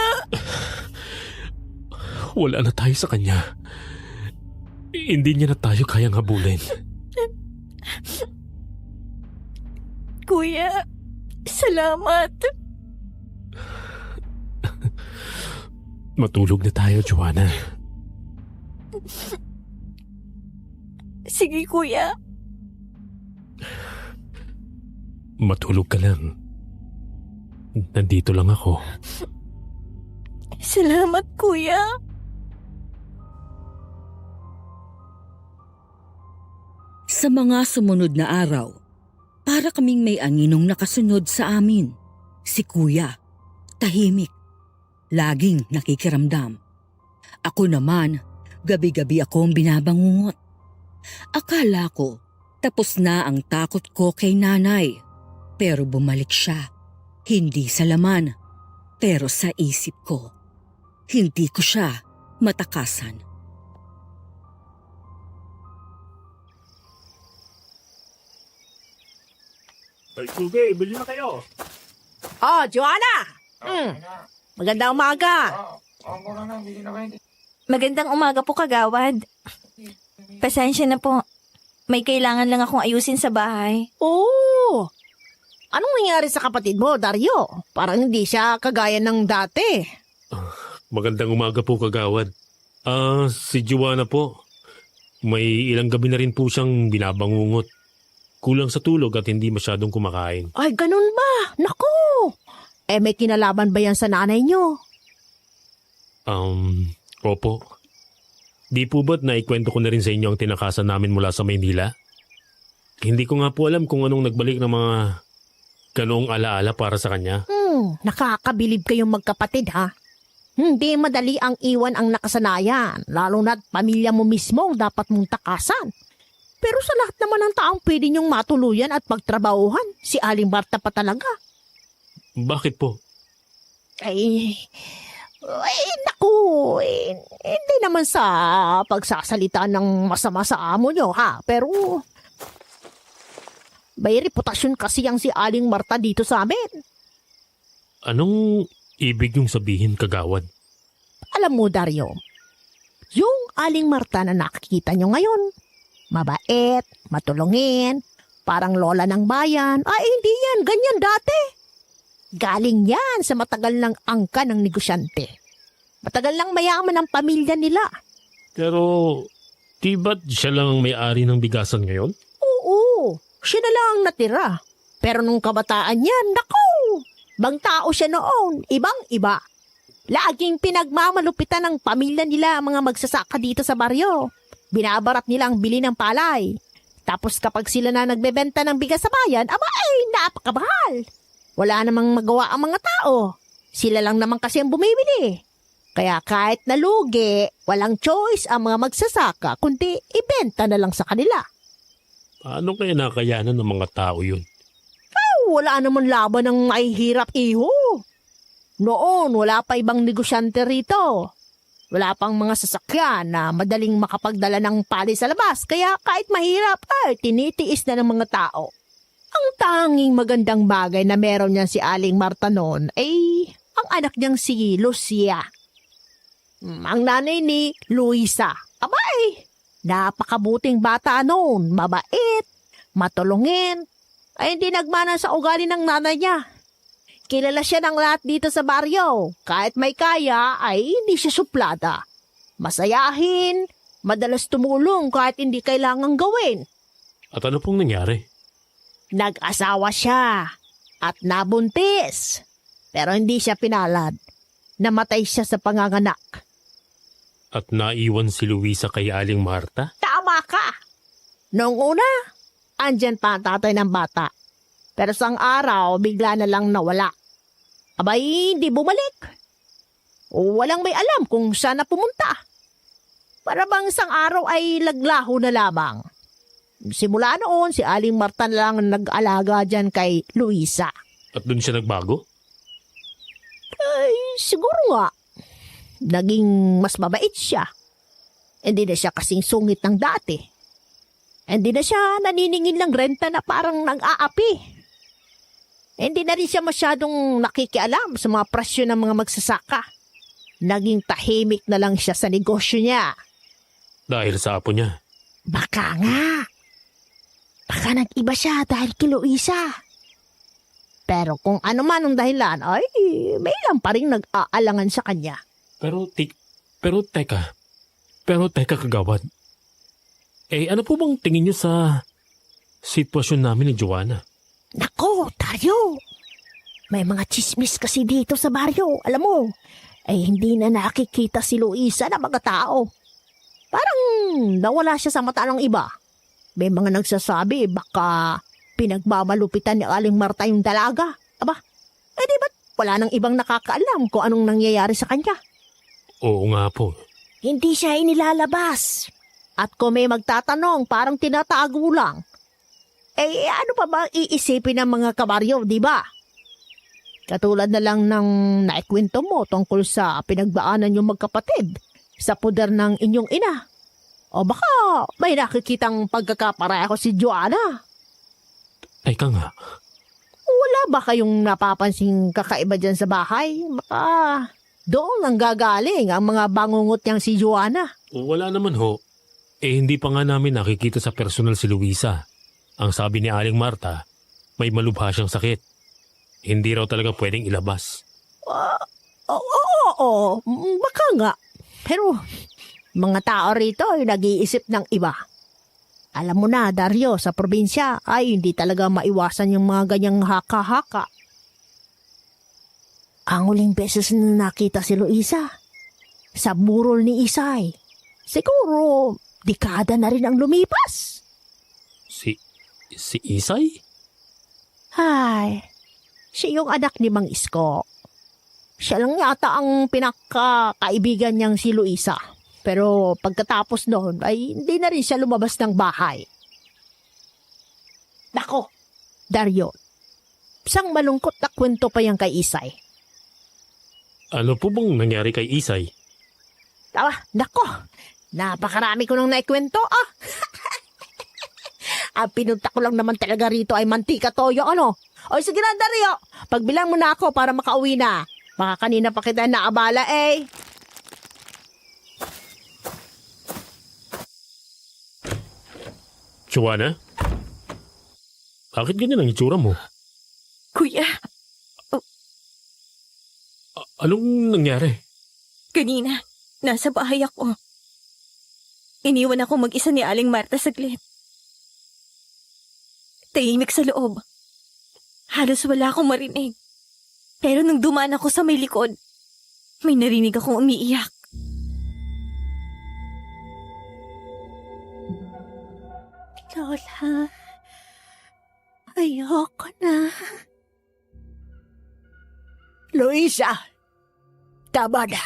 Wala na tayo sa kanya. Hindi niya na tayo kayang habulin. Kuya, salamat. Matulog na tayo, Joanna. Sige, kuya. Matulog ka lang. Nandito lang ako. Salamat, kuya. Sa mga sumunod na araw, para kaming may aninong nakasunod sa amin. Si Kuya, tahimik, laging nakikiramdam. Ako naman, gabi-gabi akong binabangungot. Akala ko, tapos na ang takot ko kay nanay. Pero bumalik siya, hindi sa laman, pero sa isip ko. Hindi ko siya matakasan. Ay, Sugi, bili na kayo. Oh, Joanna! Magandang umaga. Magandang umaga po, kagawad. Pasensya na po. May kailangan lang akong ayusin sa bahay. Oh! Anong nangyari sa kapatid mo, Dario? Parang hindi siya kagaya ng dati. Magandang umaga po, kagawad. Si Joanna po. May ilang gabi na rin po siyang binabangungot. Kulang sa tulog at hindi masyadong kumakain. Ay, ganun ba? Naku! may kinalaban ba yan sa nanay niyo? Opo. Di po ba't naikwento ko na rin sa inyo ang tinakasan namin mula sa Maynila? Hindi ko nga po alam kung anong nagbalik ng mga ganoong alaala para sa kanya. Nakakabilib kayong magkapatid ha. Hindi madali ang iwan ang nakasanayan, lalo na't pamilya mo mismo ang dapat mong takasan. Pero sa lahat naman ng taong pwede niyong matuluyan at pagtrabahuhan, si Aling Marta pa talaga. Bakit po? Ay, naku, hindi naman sa pagsasalita ng masama sa amo niyo ha, pero may reputasyon kasi ang si Aling Marta dito sa amin. Anong ibig yung sabihin, kagawad? Alam mo, Dario, yung Aling Marta na nakikita nyo ngayon, mabait, matulungin, parang lola ng bayan, ay hindi yan, ganyan dati. Galing yan sa matagal ng angka ng negosyante. Matagal lang mayaman ang pamilya nila. Pero, di ba't siya lang ang may-ari ng bigasan ngayon? Oo, siya na lang ang natira. Pero nung kabataan niya, naku, bang tao siya noon, ibang-iba. Laging pinagmamalupitan ng pamilya nila ang mga magsasaka dito sa baryo. Binabarat nila ang bili ng palay. Tapos kapag sila na nagbebenta ng bigas sa bayan, napakabahal. Wala namang magawa ang mga tao. Sila lang naman kasi ang bumibili. Kaya kahit nalugi, walang choice ang mga magsasaka, kundi ibenta na lang sa kanila. Paano kaya nakayanan ng mga tao yun? Wala naman laban ng mahihirap, iho. Noon, wala pa ibang negosyante rito. Wala pang mga sasakyan na madaling makapagdala ng pali sa labas. Kaya kahit mahirap, tinitiis na ng mga tao. Ang tanging magandang bagay na meron niyan si Aling Marta noon ay ang anak niyang si Lucia. Ang nanay ni Luisa. Napakabuting bata noon. Mabait, matulungin. Ay hindi nagmana sa ugali ng nanay niya. Kilala siya ng lahat dito sa baryo. Kahit may kaya, ay hindi siya suplada. Masayahin, madalas tumulong kahit hindi kailangang gawin. At ano pong nangyari? Nag-asawa siya at nabuntis. Pero hindi siya pinalad. Namatay siya sa panganganak. At naiwan si Luisa kay Aling Marta? Tama ka! Noong una, andyan pa ang tatay ng bata. Pero sang araw, bigla na lang nawala. Abay, hindi bumalik. Walang may alam kung saan na pumunta. Para bang sang araw ay laglaho na lamang. Simula noon, si Aling Marta na lang nag-alaga dyan kay Luisa. At dun siya nagbago? Ay, siguro nga. Naging mas mabait siya. Hindi na siya kasing sungit ng dati. Hindi na siya naniningil ng renta na parang nag-aapi. Hindi na rin siya masyadong nakikialam sa mga presyo ng mga magsasaka. Naging tahimik na lang siya sa negosyo niya. Dahil sa apo niya? Baka nga. Baka nag-iba siya dahil kay Luisa. Pero kung ano man ang dahilan, ay may ilan pa rin nag-aalangan sa kanya. Pero teka kagawad. Ano po bang tingin niyo sa sitwasyon namin ni Joanna? Nako, Dario. May mga chismis kasi dito sa baryo. Alam mo, hindi na nakikita si Luisa na mga tao. Parang nawala siya sa mata ng iba. May mga nagsasabi baka pinagmamalupitan ni Aling Marta yung dalaga. Di ba't wala nang ibang nakakaalam kung anong nangyayari sa kanya? Oo nga po. Hindi siya inilalabas. At kung may magtatanong, parang tinatago lang. Ano pa ba iisipin ng mga kabaryo, di ba? Katulad na lang ng naikwento mo tungkol sa pinagbaanan yung magkapatid sa puder ng inyong ina. O baka may nakikitang pagkakapareho si Joanna. Teka nga. Wala ba kayong napapansing kakaiba dyan sa bahay? Baka doon ang gagaling ang mga bangungot niyang si Joanna. Wala naman ho. Hindi pa nga namin nakikita sa personal si Luisa. Ang sabi ni Aling Marta, may malubha siyang sakit. Hindi raw talaga pwedeng ilabas. Oo, baka nga. Pero mga tao rito ay nag-iisip ng iba. Alam mo na, Dario, sa probinsya ay hindi talaga maiwasan yung mga ganyang haka-haka. Ang huling beses na nakita si Luisa, sa burol ni Isay. Siguro, dekada na rin ang lumipas. Si Isay? Ay, siya yung anak ni Mang Isko. Siya lang yata ang pinakakaibigan niyang si Luisa. Pero pagkatapos noon ay hindi na rin siya lumabas ng bahay. Nako, Dario, isang malungkot na kwento pa yan kay Isay. Ano po bang nangyari kay Isay? Nako, napakarami ko nang naikwento Ang pinunta ko lang naman talaga rito ay mantika toyo, ano? O sige na, Dario, pagbilang mo na ako para makauwi na. Baka kanina pa kita naabala eh. Joanna? Bakit ganyan ang itsura mo? Kuya, Anong nangyari? kanina, nasa bahay ako. Iniwan ako mag-isa ni Aling Marta saglit. Tahimik sa loob. Halos wala akong marinig. Pero nung dumaan ako sa may likod, may narinig akong umiiyak. Lola, ayoko na. Luisa, tama na.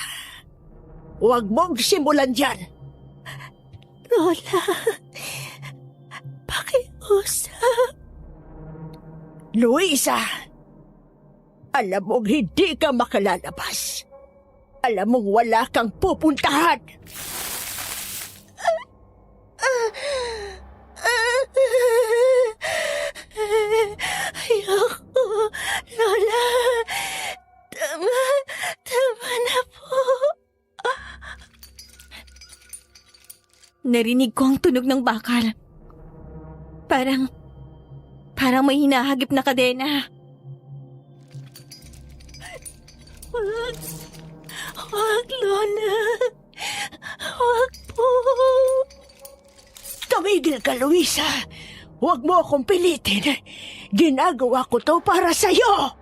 Huwag mong simulan dyan. Lola, pakiusap. Luisa, alam mong hindi ka makalalabas. Alam mong wala kang pupuntahan. Ayoko, Lola. Tama na po. Narinig ko ang tunog ng bakal. Parang may hinahagip na kadena. Wag, Lola. Wag po. Tumigil ka, Luisa. Huwag mo akong pilitin. Ginagawa ko to para sa'yo.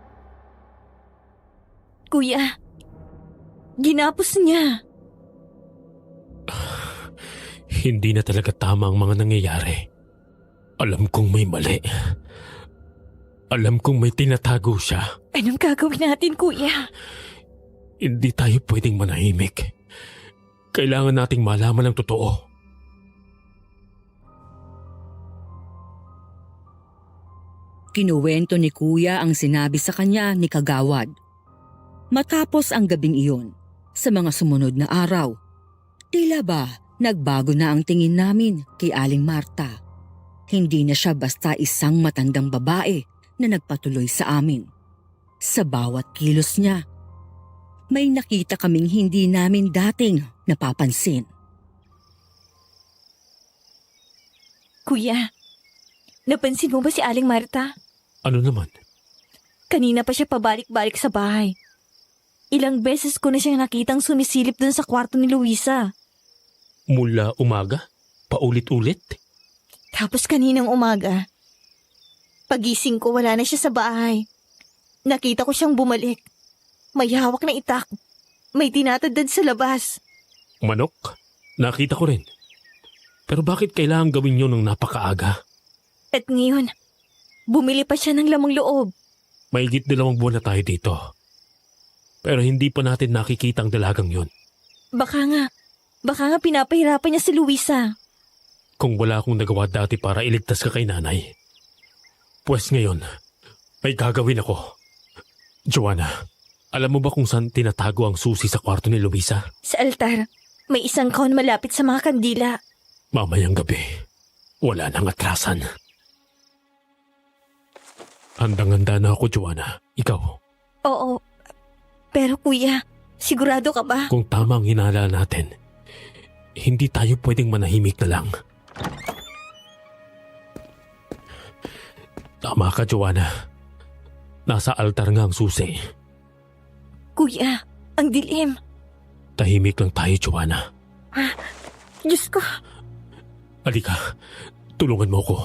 Kuya, ginapos niya. Hindi na talaga tama ang mga nangyayari. Alam kong may mali. Alam kong may tinatago siya. Anong gagawin natin, kuya? Hindi tayo pwedeng manahimik. Kailangan nating malaman ang totoo. Kinuwento ni Kuya ang sinabi sa kanya ni Kagawad. Matapos ang gabing iyon, sa mga sumunod na araw, tila ba nagbago na ang tingin namin kay Aling Marta. Hindi na siya basta isang matandang babae na nagpatuloy sa amin. Sa bawat kilos niya, may nakita kaming hindi namin dating napapansin. Kuya, napansin mo ba si Aling Marta? Ano naman? Kanina pa siya pabalik-balik sa bahay. Ilang beses ko na siyang nakitang sumisilip dun sa kwarto ni Luisa. Mula umaga? Paulit-ulit? Tapos kaninang umaga, pagising ko wala na siya sa bahay. Nakita ko siyang bumalik. May hawak na itak. May tinatadad sa labas. Manok? Nakita ko rin. Pero bakit kailangan gawin yun ng napakaaga? At ngayon, bumili pa siya ng lamang loob. Mahigit 2 buwan na tayo dito. Pero hindi pa natin nakikita ang dalagang yun. Baka nga pinapahirapan niya si Luisa. Kung wala akong nagawa dati para iligtas ka kay nanay, pues ngayon, may gagawin ako. Joanna, alam mo ba kung saan tinatago ang susi sa kwarto ni Luisa? Sa altar, may isang kahon malapit sa mga kandila. Mamayang gabi, wala nang atrasan. Handang-handa na ako, Joanna. Ikaw? Oo, pero kuya, sigurado ka ba? Kung tama ang hinala natin, hindi tayo pwedeng manahimik na lang. Tama ka, Joanna. Nasa altar nga ang susi. Kuya, ang dilim. Tahimik lang tayo, Joanna. Diyos ko. Halika, tulungan mo ko.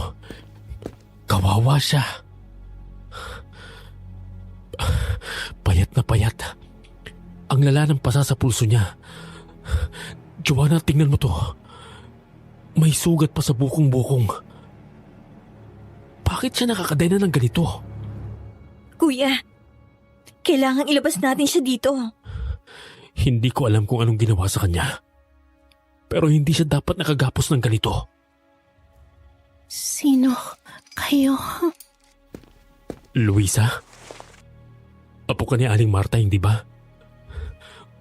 Kawawa siya. Payat na payat. Ang lala ng pasa sa pulso niya. Joanna, tingnan mo to. May sugat pa sa bukong-bukong. Bakit siya nakakadena ng ganito? Kuya, kailangan ilabas natin siya dito. Hindi ko alam kung anong ginawa sa kanya. Pero hindi siya dapat nakagapos ng ganito. Sino kayo? Luisa? Apo ka ni Aling Marta, hindi ba?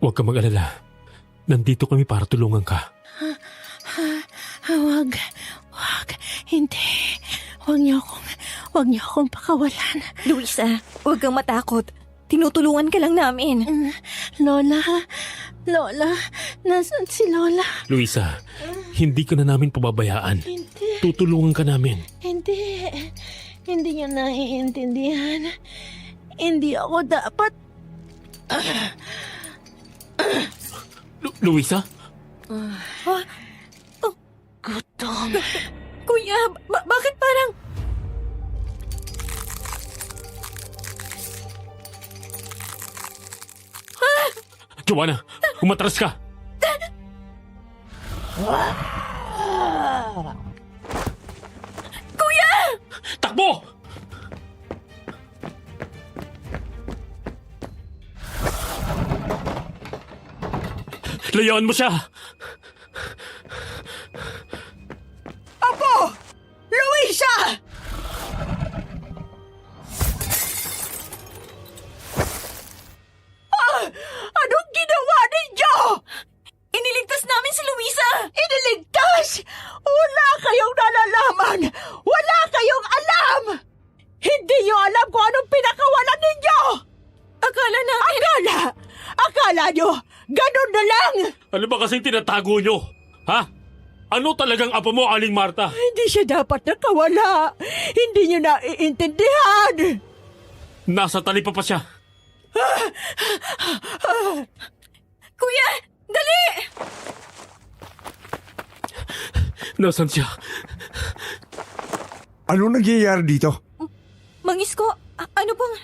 Huwag ka mag-alala. Nandito kami para tulungan ka. Wag. Hindi. Huwag niyo akong pakawalan. Luisa, huwag kang matakot. Tinutulungan ka lang namin. Lola, nasan si Lola? Luisa, hindi ka na namin pababayaan. Hindi. Tutulungan ka namin. Hindi niyo naiintindihan. Hindi ako dapat... Luisa? Gutom. Kuya, bakit parang... Joanna, umatras ka! Kuya! Takbo! Layaan mo siya! Apo! Luisa! Anong ginawa ninyo? Iniligtas namin si Luisa! Iniligtas! Wala kayong nalalaman! Wala kayong alam! Hindi nyo alam kung anong pinakawalan ninyo! Akala namin... Akala nyo, ganun na lang! Ano ba kasing tinatago nyo? Ha? Ano talagang apo mo, Aling Marta? Hindi siya dapat nakawala! Hindi nyo naiintindihan! Nasa talipa pa siya. Kuya, dali! Nasaan siya? Ano nangyayari dito? Mangisko, ano bang...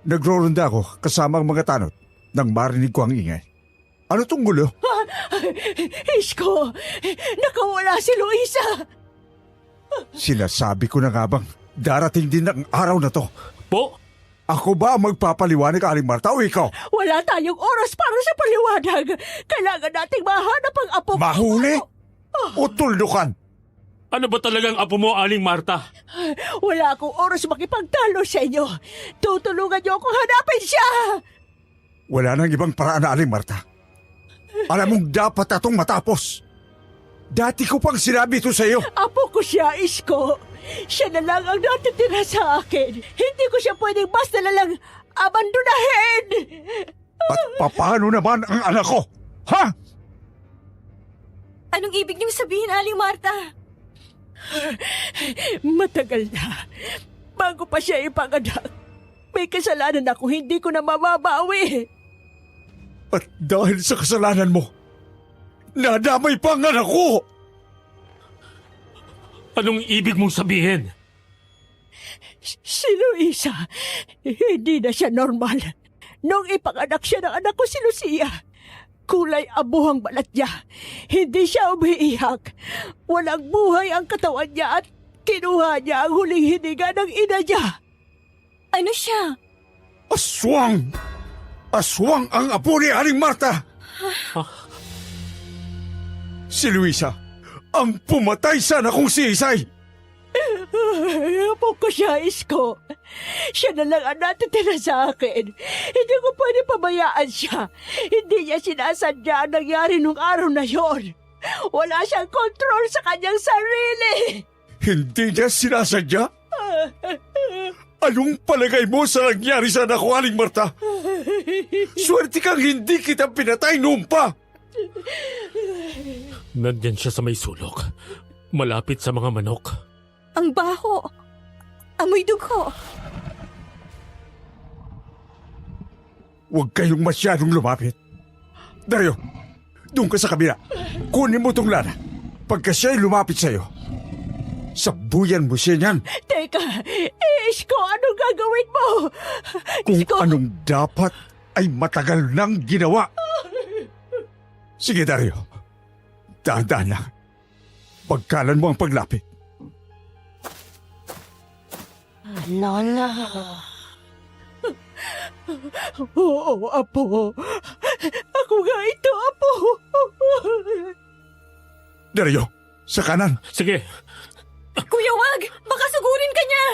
Nagro-ronda ako kasama ang mga tanod nang marinig ko ang ingay. Ano tong gulo? Isko, nakawala si Luisa! Sinasabi ko na nga bang darating din ang araw na to. Po? Ako ba ang magpapaliwanag, Aling Marta, o ikaw? Wala tayong oras para sa paliwanag. Kailangan nating mahanap ang apo mo. Mahuli? O tuldukan? Ano ba talagang apo mo, Aling Marta? Wala akong oras makipagtalo sa inyo. Tutulungan niyo akong hanapin siya. Wala nang ibang paraan, Aling Marta. Alam mong dapat atong matapos. Dati ko pang sinabi ito sa iyo. Apo ko siya, Isko. Siya na lang ang natitira sa akin. Hindi ko siya pwedeng basta na lang abandonahin. At papaano naman ang anak ko? Ha? Anong ibig niyong sabihin, Aling Marta? Matagal na. Bago pa siya ipanganak. May kasalanan ako hindi ko na mababawi. At dahil sa kasalanan mo, nadamay pa ang anak ko! Anong ibig mong sabihin? Si Luisa, hindi na siya normal. Nung ipanganak siya ng anak ko si Lucia, kulay abuhang balat niya. Hindi siya umiiyak. Walang buhay ang katawan niya at kinuha niya ang huling hininga ng ina niya. Ano siya? Aswang! Aswang ang apo ni Aling Marta! Si Luisa, ang pumatay sana kung si Isay! Apo ko siya, Isko. Siya na lang ang natitira sa akin. Hindi ko pwede pabayaan siya. Hindi niya sinasadya ang nangyari nung araw na yon. Wala siyang kontrol sa kanyang sarili. Hindi niya sinasadya? Anong palagay mo sa nangyari sa anak ko, Aling Marta? Swerte kang hindi kita pinatay noon pa! Nandyan siya sa may sulok. Malapit sa mga manok. Ang baho. Amoy dugo. Huwag kayong masyadong lumapit. Dario, doon ka sa kabila. Kunin mo tong lana. Pagka siya'y lumapit sa'yo, sabuyan mo siya niyan. Teka, Isko, anong gagawin mo? Kung Isko, anong dapat ay matagal nang ginawa. Sige, Dario. Dahan-dahan lang. Pagkalan mo ang paglapit. Lola. Oo, Apo. Ako nga ito, Apo. Dario, sa kanan. Sige, Kuya, wag! Baka sugurin ka niya!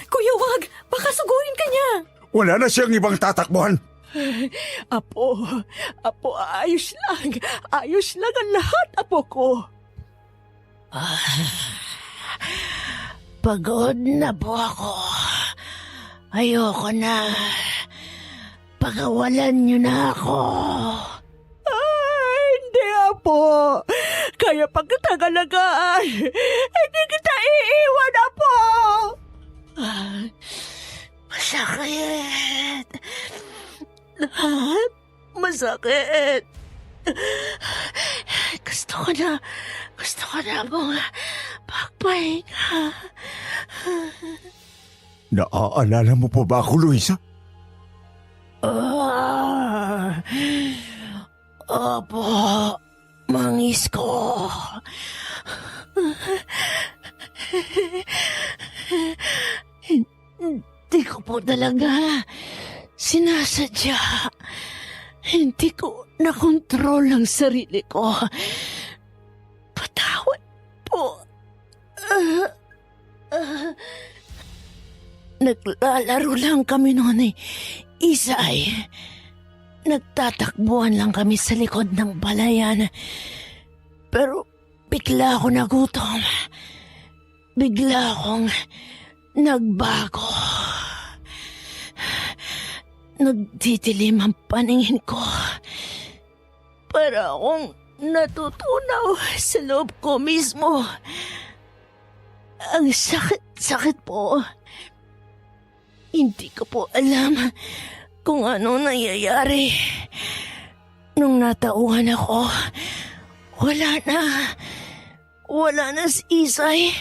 Kuya, wag! Baka sugurin ka niya! Wala na siyang ibang tatakbuhan. Apo, ayos lang. Ayos lang ang lahat, Apo ko. Pagod na po ako. Ayoko na. Pagawalan niyo na ako. Ay, hindi, Apo. Kaya pagkatagalagaan, hindi kita iiwan, Apo. Masakit. Lahat masakit. Gusto ko na pong pagpahinga. Naaalala mo pa ba ako, Luisa? Opo, mangis ko. Hindi ko po talaga sinasadya. Hindi ko nakontrol ang sarili ko. Patawad po. Naglalaro lang kami noon eh. Isay. Nagtatakbuhan lang kami sa likod ng balayan. Pero bigla ako nagutom. Bigla akong nagbago. Nagdidilim ang paningin ko. Para akong natutunaw sa loob ko mismo. Ang sakit po. Hindi ko po alam kung ano nangyayari. Nung natauhan ako, wala na si Isay.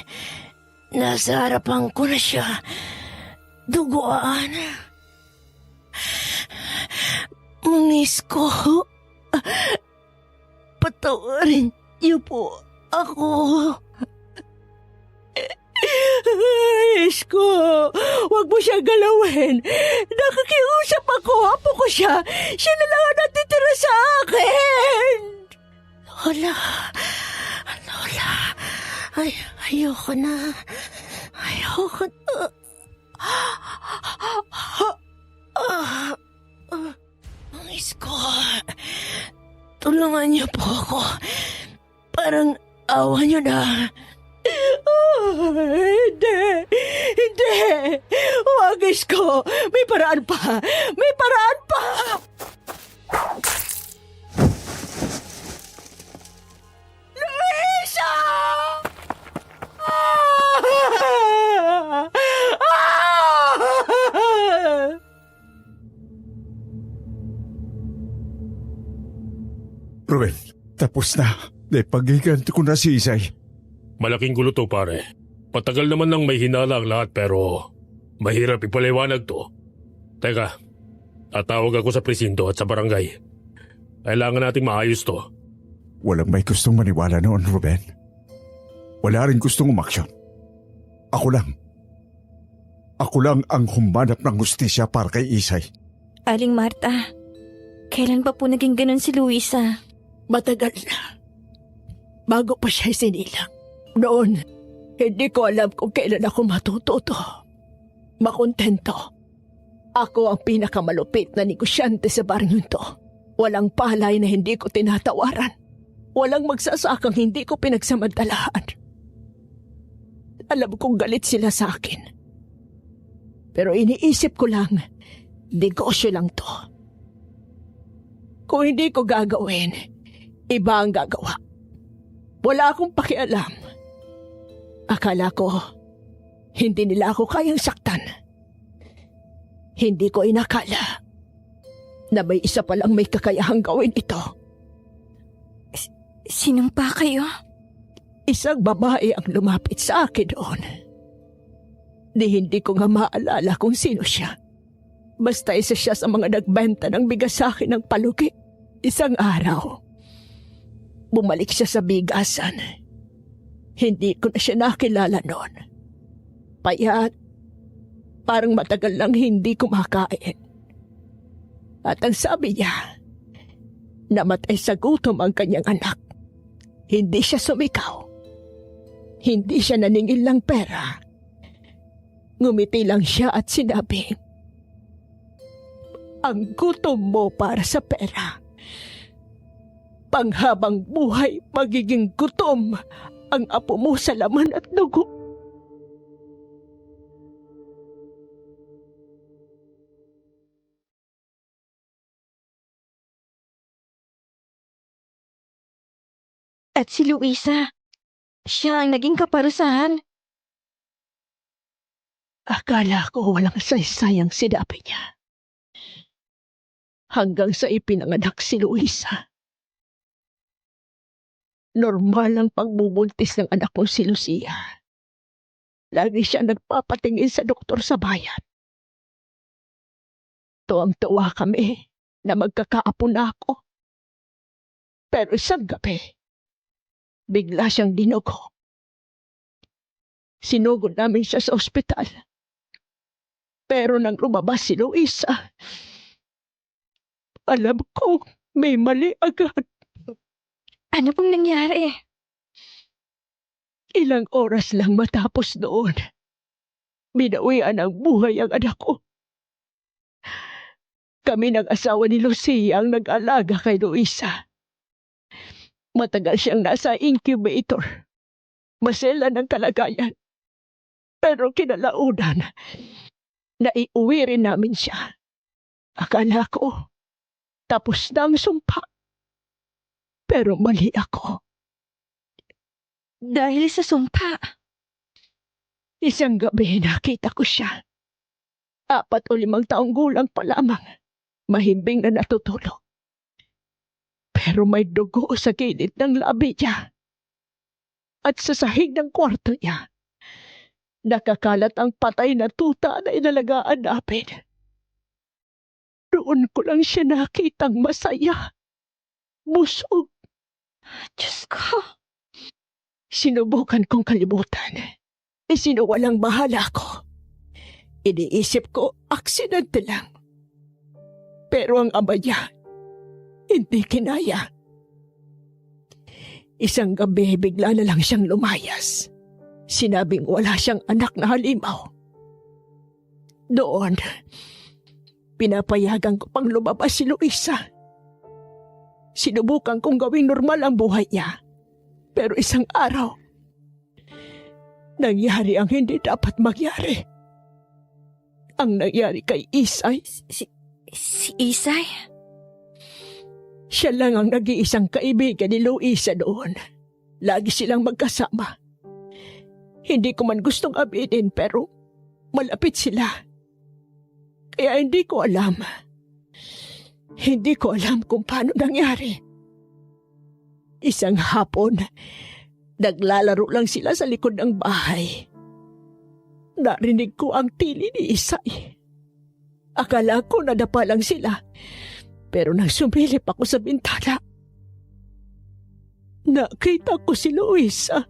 Nasa harapan ko na siya. Duguan. Mangis ko. Patawarin niyo po ako. Isko, wag mo siya galawin. Nakikiusap ako, Apo ko siya. Siya na lang ang natitira sa akin. Lola. Ayoko na. Mangis ko. Tulungan niyo po ako. Parang awa niyo na. Hindi. Wag, Isko. May paraan pa. Luisa! Ruben, tapos na. Naipaghiganti ko na si Isay. malaking gulo to pare. Patagal naman nang may hinala ang lahat pero mahirap ipaliwanag to. Teka, tatawag ako sa presinto at sa barangay. Kailangan nating maayos to. Walang may gustong maniwala noon, Ruben. Wala rin gustong umaksyon. Ako lang ang humanap ng hustisya para kay Isay. Aling Marta, kailan pa po naging ganun si Luisa? Matagal na. Bago pa siya sinilang. Noon, hindi ko alam kung kailan ako matututo. Makontento. Ako ang pinakamalupit na negosyante sa baryong to. Walang palay na hindi ko tinatawaran. Walang magsasakang hindi ko pinagsamantalahan. Alam kong galit sila sa akin. Pero iniisip ko lang, negosyo lang to. Kung hindi ko gagawin, iba ang gagawa. Wala akong pakialam. Akala ko, hindi nila ako kayang saktan. Hindi ko inakala na may isa palang may kakayahang gawin ito. Sinong pa kayo? Isang babae ang lumapit sa akin doon. Hindi ko nga maalala kung sino siya. Basta isa siya sa mga nagbenta ng bigas sa akin ng palugi. Isang araw, bumalik siya sa bigasan. Hindi ko na siya nakilala noon. Payat, parang matagal lang hindi kumakain. At ang sabi niya, namatay sa gutom ang kanyang anak. Hindi siya sumigaw. Hindi siya naningil ng pera. Ngumiti lang siya at sinabi, ang gutom mo para sa pera. Panghabang buhay magiging gutom ang apo mo sa laman at dugo. At si Luisa, siya ang naging kaparusahan. Akala ko walang saysayang sinabi niya. Hanggang sa ipinanganak si Luisa. Normal ang pagbubuntis ng anak kong si Lucia. Lagi siya nagpapatingin sa doktor sa bayan. Tuwang-tuwa kami na magkakaapo na ako. Pero isang gabi, bigla siyang dinugo. Sinugod namin siya sa ospital. Pero nang lumabas si Luisa, alam ko may mali agad. Ano pong nangyari? Ilang oras lang matapos doon, binawian ng buhay ang anak ko. Kami ng asawa ni Lucia ang nag-alaga kay Luisa. Matagal siyang nasa incubator. Masela ng kalagayan. Pero kinalaunan, naiuwi rin namin siya. Akala ko, tapos na ang sumpa. Pero mali ako. Dahil sa sumpa. Isang gabi nakita ko siya. 4 o 5 taong gulang pa lamang. Mahimbing na natutulog. Pero may dugo sa gilid ng labi niya. At sa sahig ng kwarto niya, nakakalat ang patay na tuta na inalagaan namin. Doon ko lang siya nakitang masaya. Busog. Diyos ko. Sinubukan kong kalimutan. Isinuwalang bahala ko. Iniisip ko, aksidente lang. Pero ang ama niya, hindi kinaya. Isang gabi, bigla na lang siyang lumayas. Sinabing wala siyang anak na halimaw. Doon, pinapayagan ko pang lumabas si Luisa. Sinubukan kong gawing normal ang buhay niya. Pero isang araw, nangyari ang hindi dapat mangyari. Ang nangyari kay Isay. Si Isay? Siya lang ang nag-iisang kaibigan ni Luisa doon. Lagi silang magkasama. Hindi ko man gustong aminin pero malapit sila. Kaya hindi ko alam. Hindi ko alam kung paano nangyari. Isang hapon, naglalaro lang sila sa likod ng bahay. Narinig ko ang tili ni Isay. Akala ko nadapa lang sila. Pero nang sumilip ako sa bintana, nakita ko si Luisa.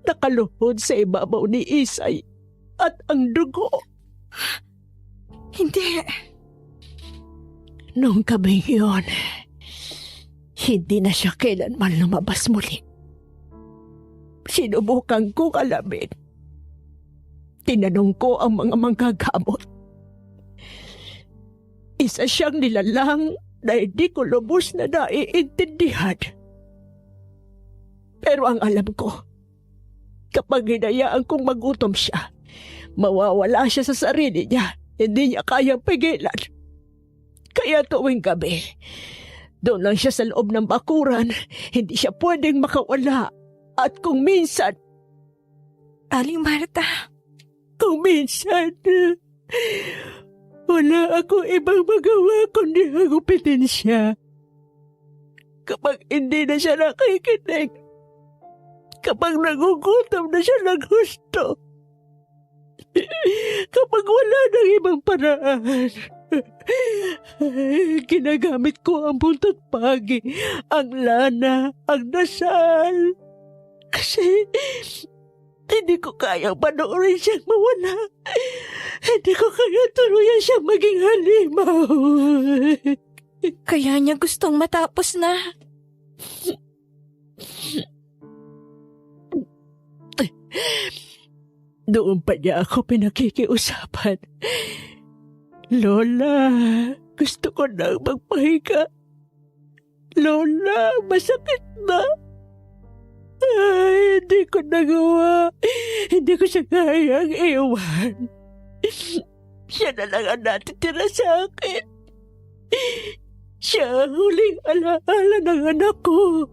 Nakaluhod sa ibabaw ni Isay at ang dugo. Hindi. Noong gabing yun, hindi na siya kailanman lumabas muli. Sinubukan kong alamin. Tinanong ko ang mga manggagamot. Isa siyang nilalang na hindi ko lubos na naiintindihan. Pero ang alam ko, kapag hinayaan kong magutom siya, mawawala siya sa sarili niya. Hindi niya kayang pigilan. Kaya tuwing gabi, doon lang siya sa loob ng bakuran. Hindi siya pwedeng makawala. At kung minsan, Aling Marta. Kung minsan, wala ako ibang magawa kundi hagupitin siya. Kapag hindi na siya nakikinig, kapag nagugutom na siya ng gusto, Kapag wala ng ibang paraan, ginagamit ko ang buntot pagi, ang lana, ang dasal. Kasi hindi ko kayang panoorin siyang mawala. Hindi ko kaya tuluyan siyang maging halimaw. Kaya niya gustong matapos na. Doon pa niya ako pinakikiusapan. Lola, gusto ko nang magpahinga. Lola, masakit na. Ay, hindi ko nagawa. Hindi ko siya kayang iwan. Siya na lang ang natitira sa akin. Siya ang huling alaala ng anak ko.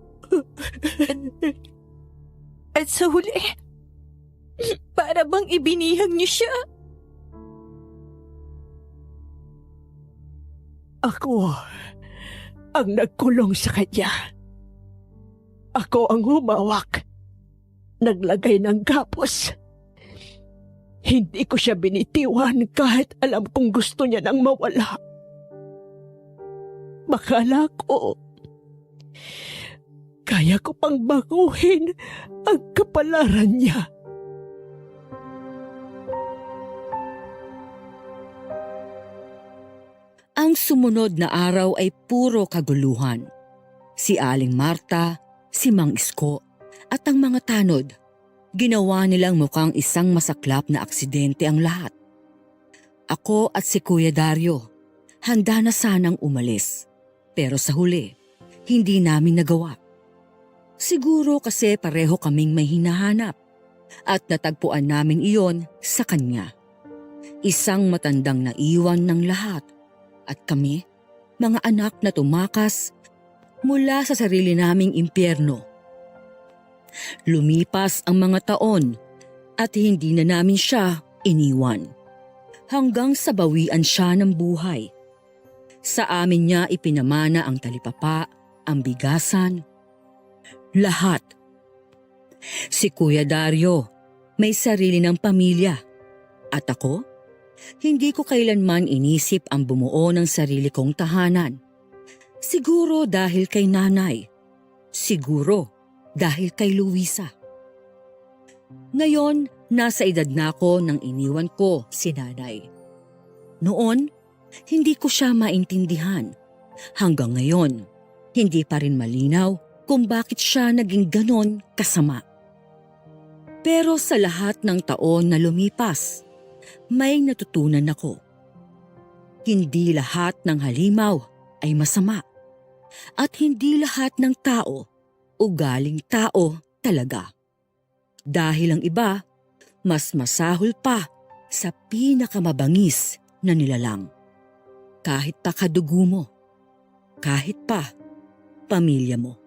At sa huli, para bang ibinihag niyo siya? Ako ang nagkulong sa kanya. Ako ang humawak. Naglagay ng gapos. Hindi ko siya binitiwan kahit alam kong gusto niya nang mawala. Bakala ko, kaya ko pang baguhin ang kapalaran niya. Ang sumunod na araw ay puro kaguluhan. Si Aling Marta, si Mang Isko, at ang mga tanod, ginawa nilang mukhang isang masaklap na aksidente ang lahat. Ako at si Kuya Dario, handa na sanang umalis. Pero sa huli, hindi namin nagawa. Siguro kasi pareho kaming may hinahanap at natagpuan namin iyon sa kanya. Isang matandang naiwan ng lahat at kami, mga anak na tumakas mula sa sarili naming impyerno. Lumipas ang mga taon at hindi na namin siya iniwan. Hanggang sa bawian siya ng buhay. Sa amin niya ipinamana ang talipapa, ang bigasan, lahat. Si Kuya Dario may sarili ng pamilya at ako, hindi ko kailanman inisip ang bumuo ng sarili kong tahanan. Siguro dahil kay nanay, siguro dahil kay Luisa. Ngayon, nasa edad na ako nang iniwan ko si nanay. Noon, hindi ko siya maintindihan. Hanggang ngayon, hindi pa rin malinaw kung bakit siya naging ganon kasama. Pero sa lahat ng taon na lumipas, may natutunan ako. Hindi lahat ng halimaw ay masama. At hindi lahat ng tao, ugaling tao talaga. Dahil ang iba, mas masahol pa sa pinakamabangis na nilalang. Kahit pa kadugo mo, kahit pa pamilya mo.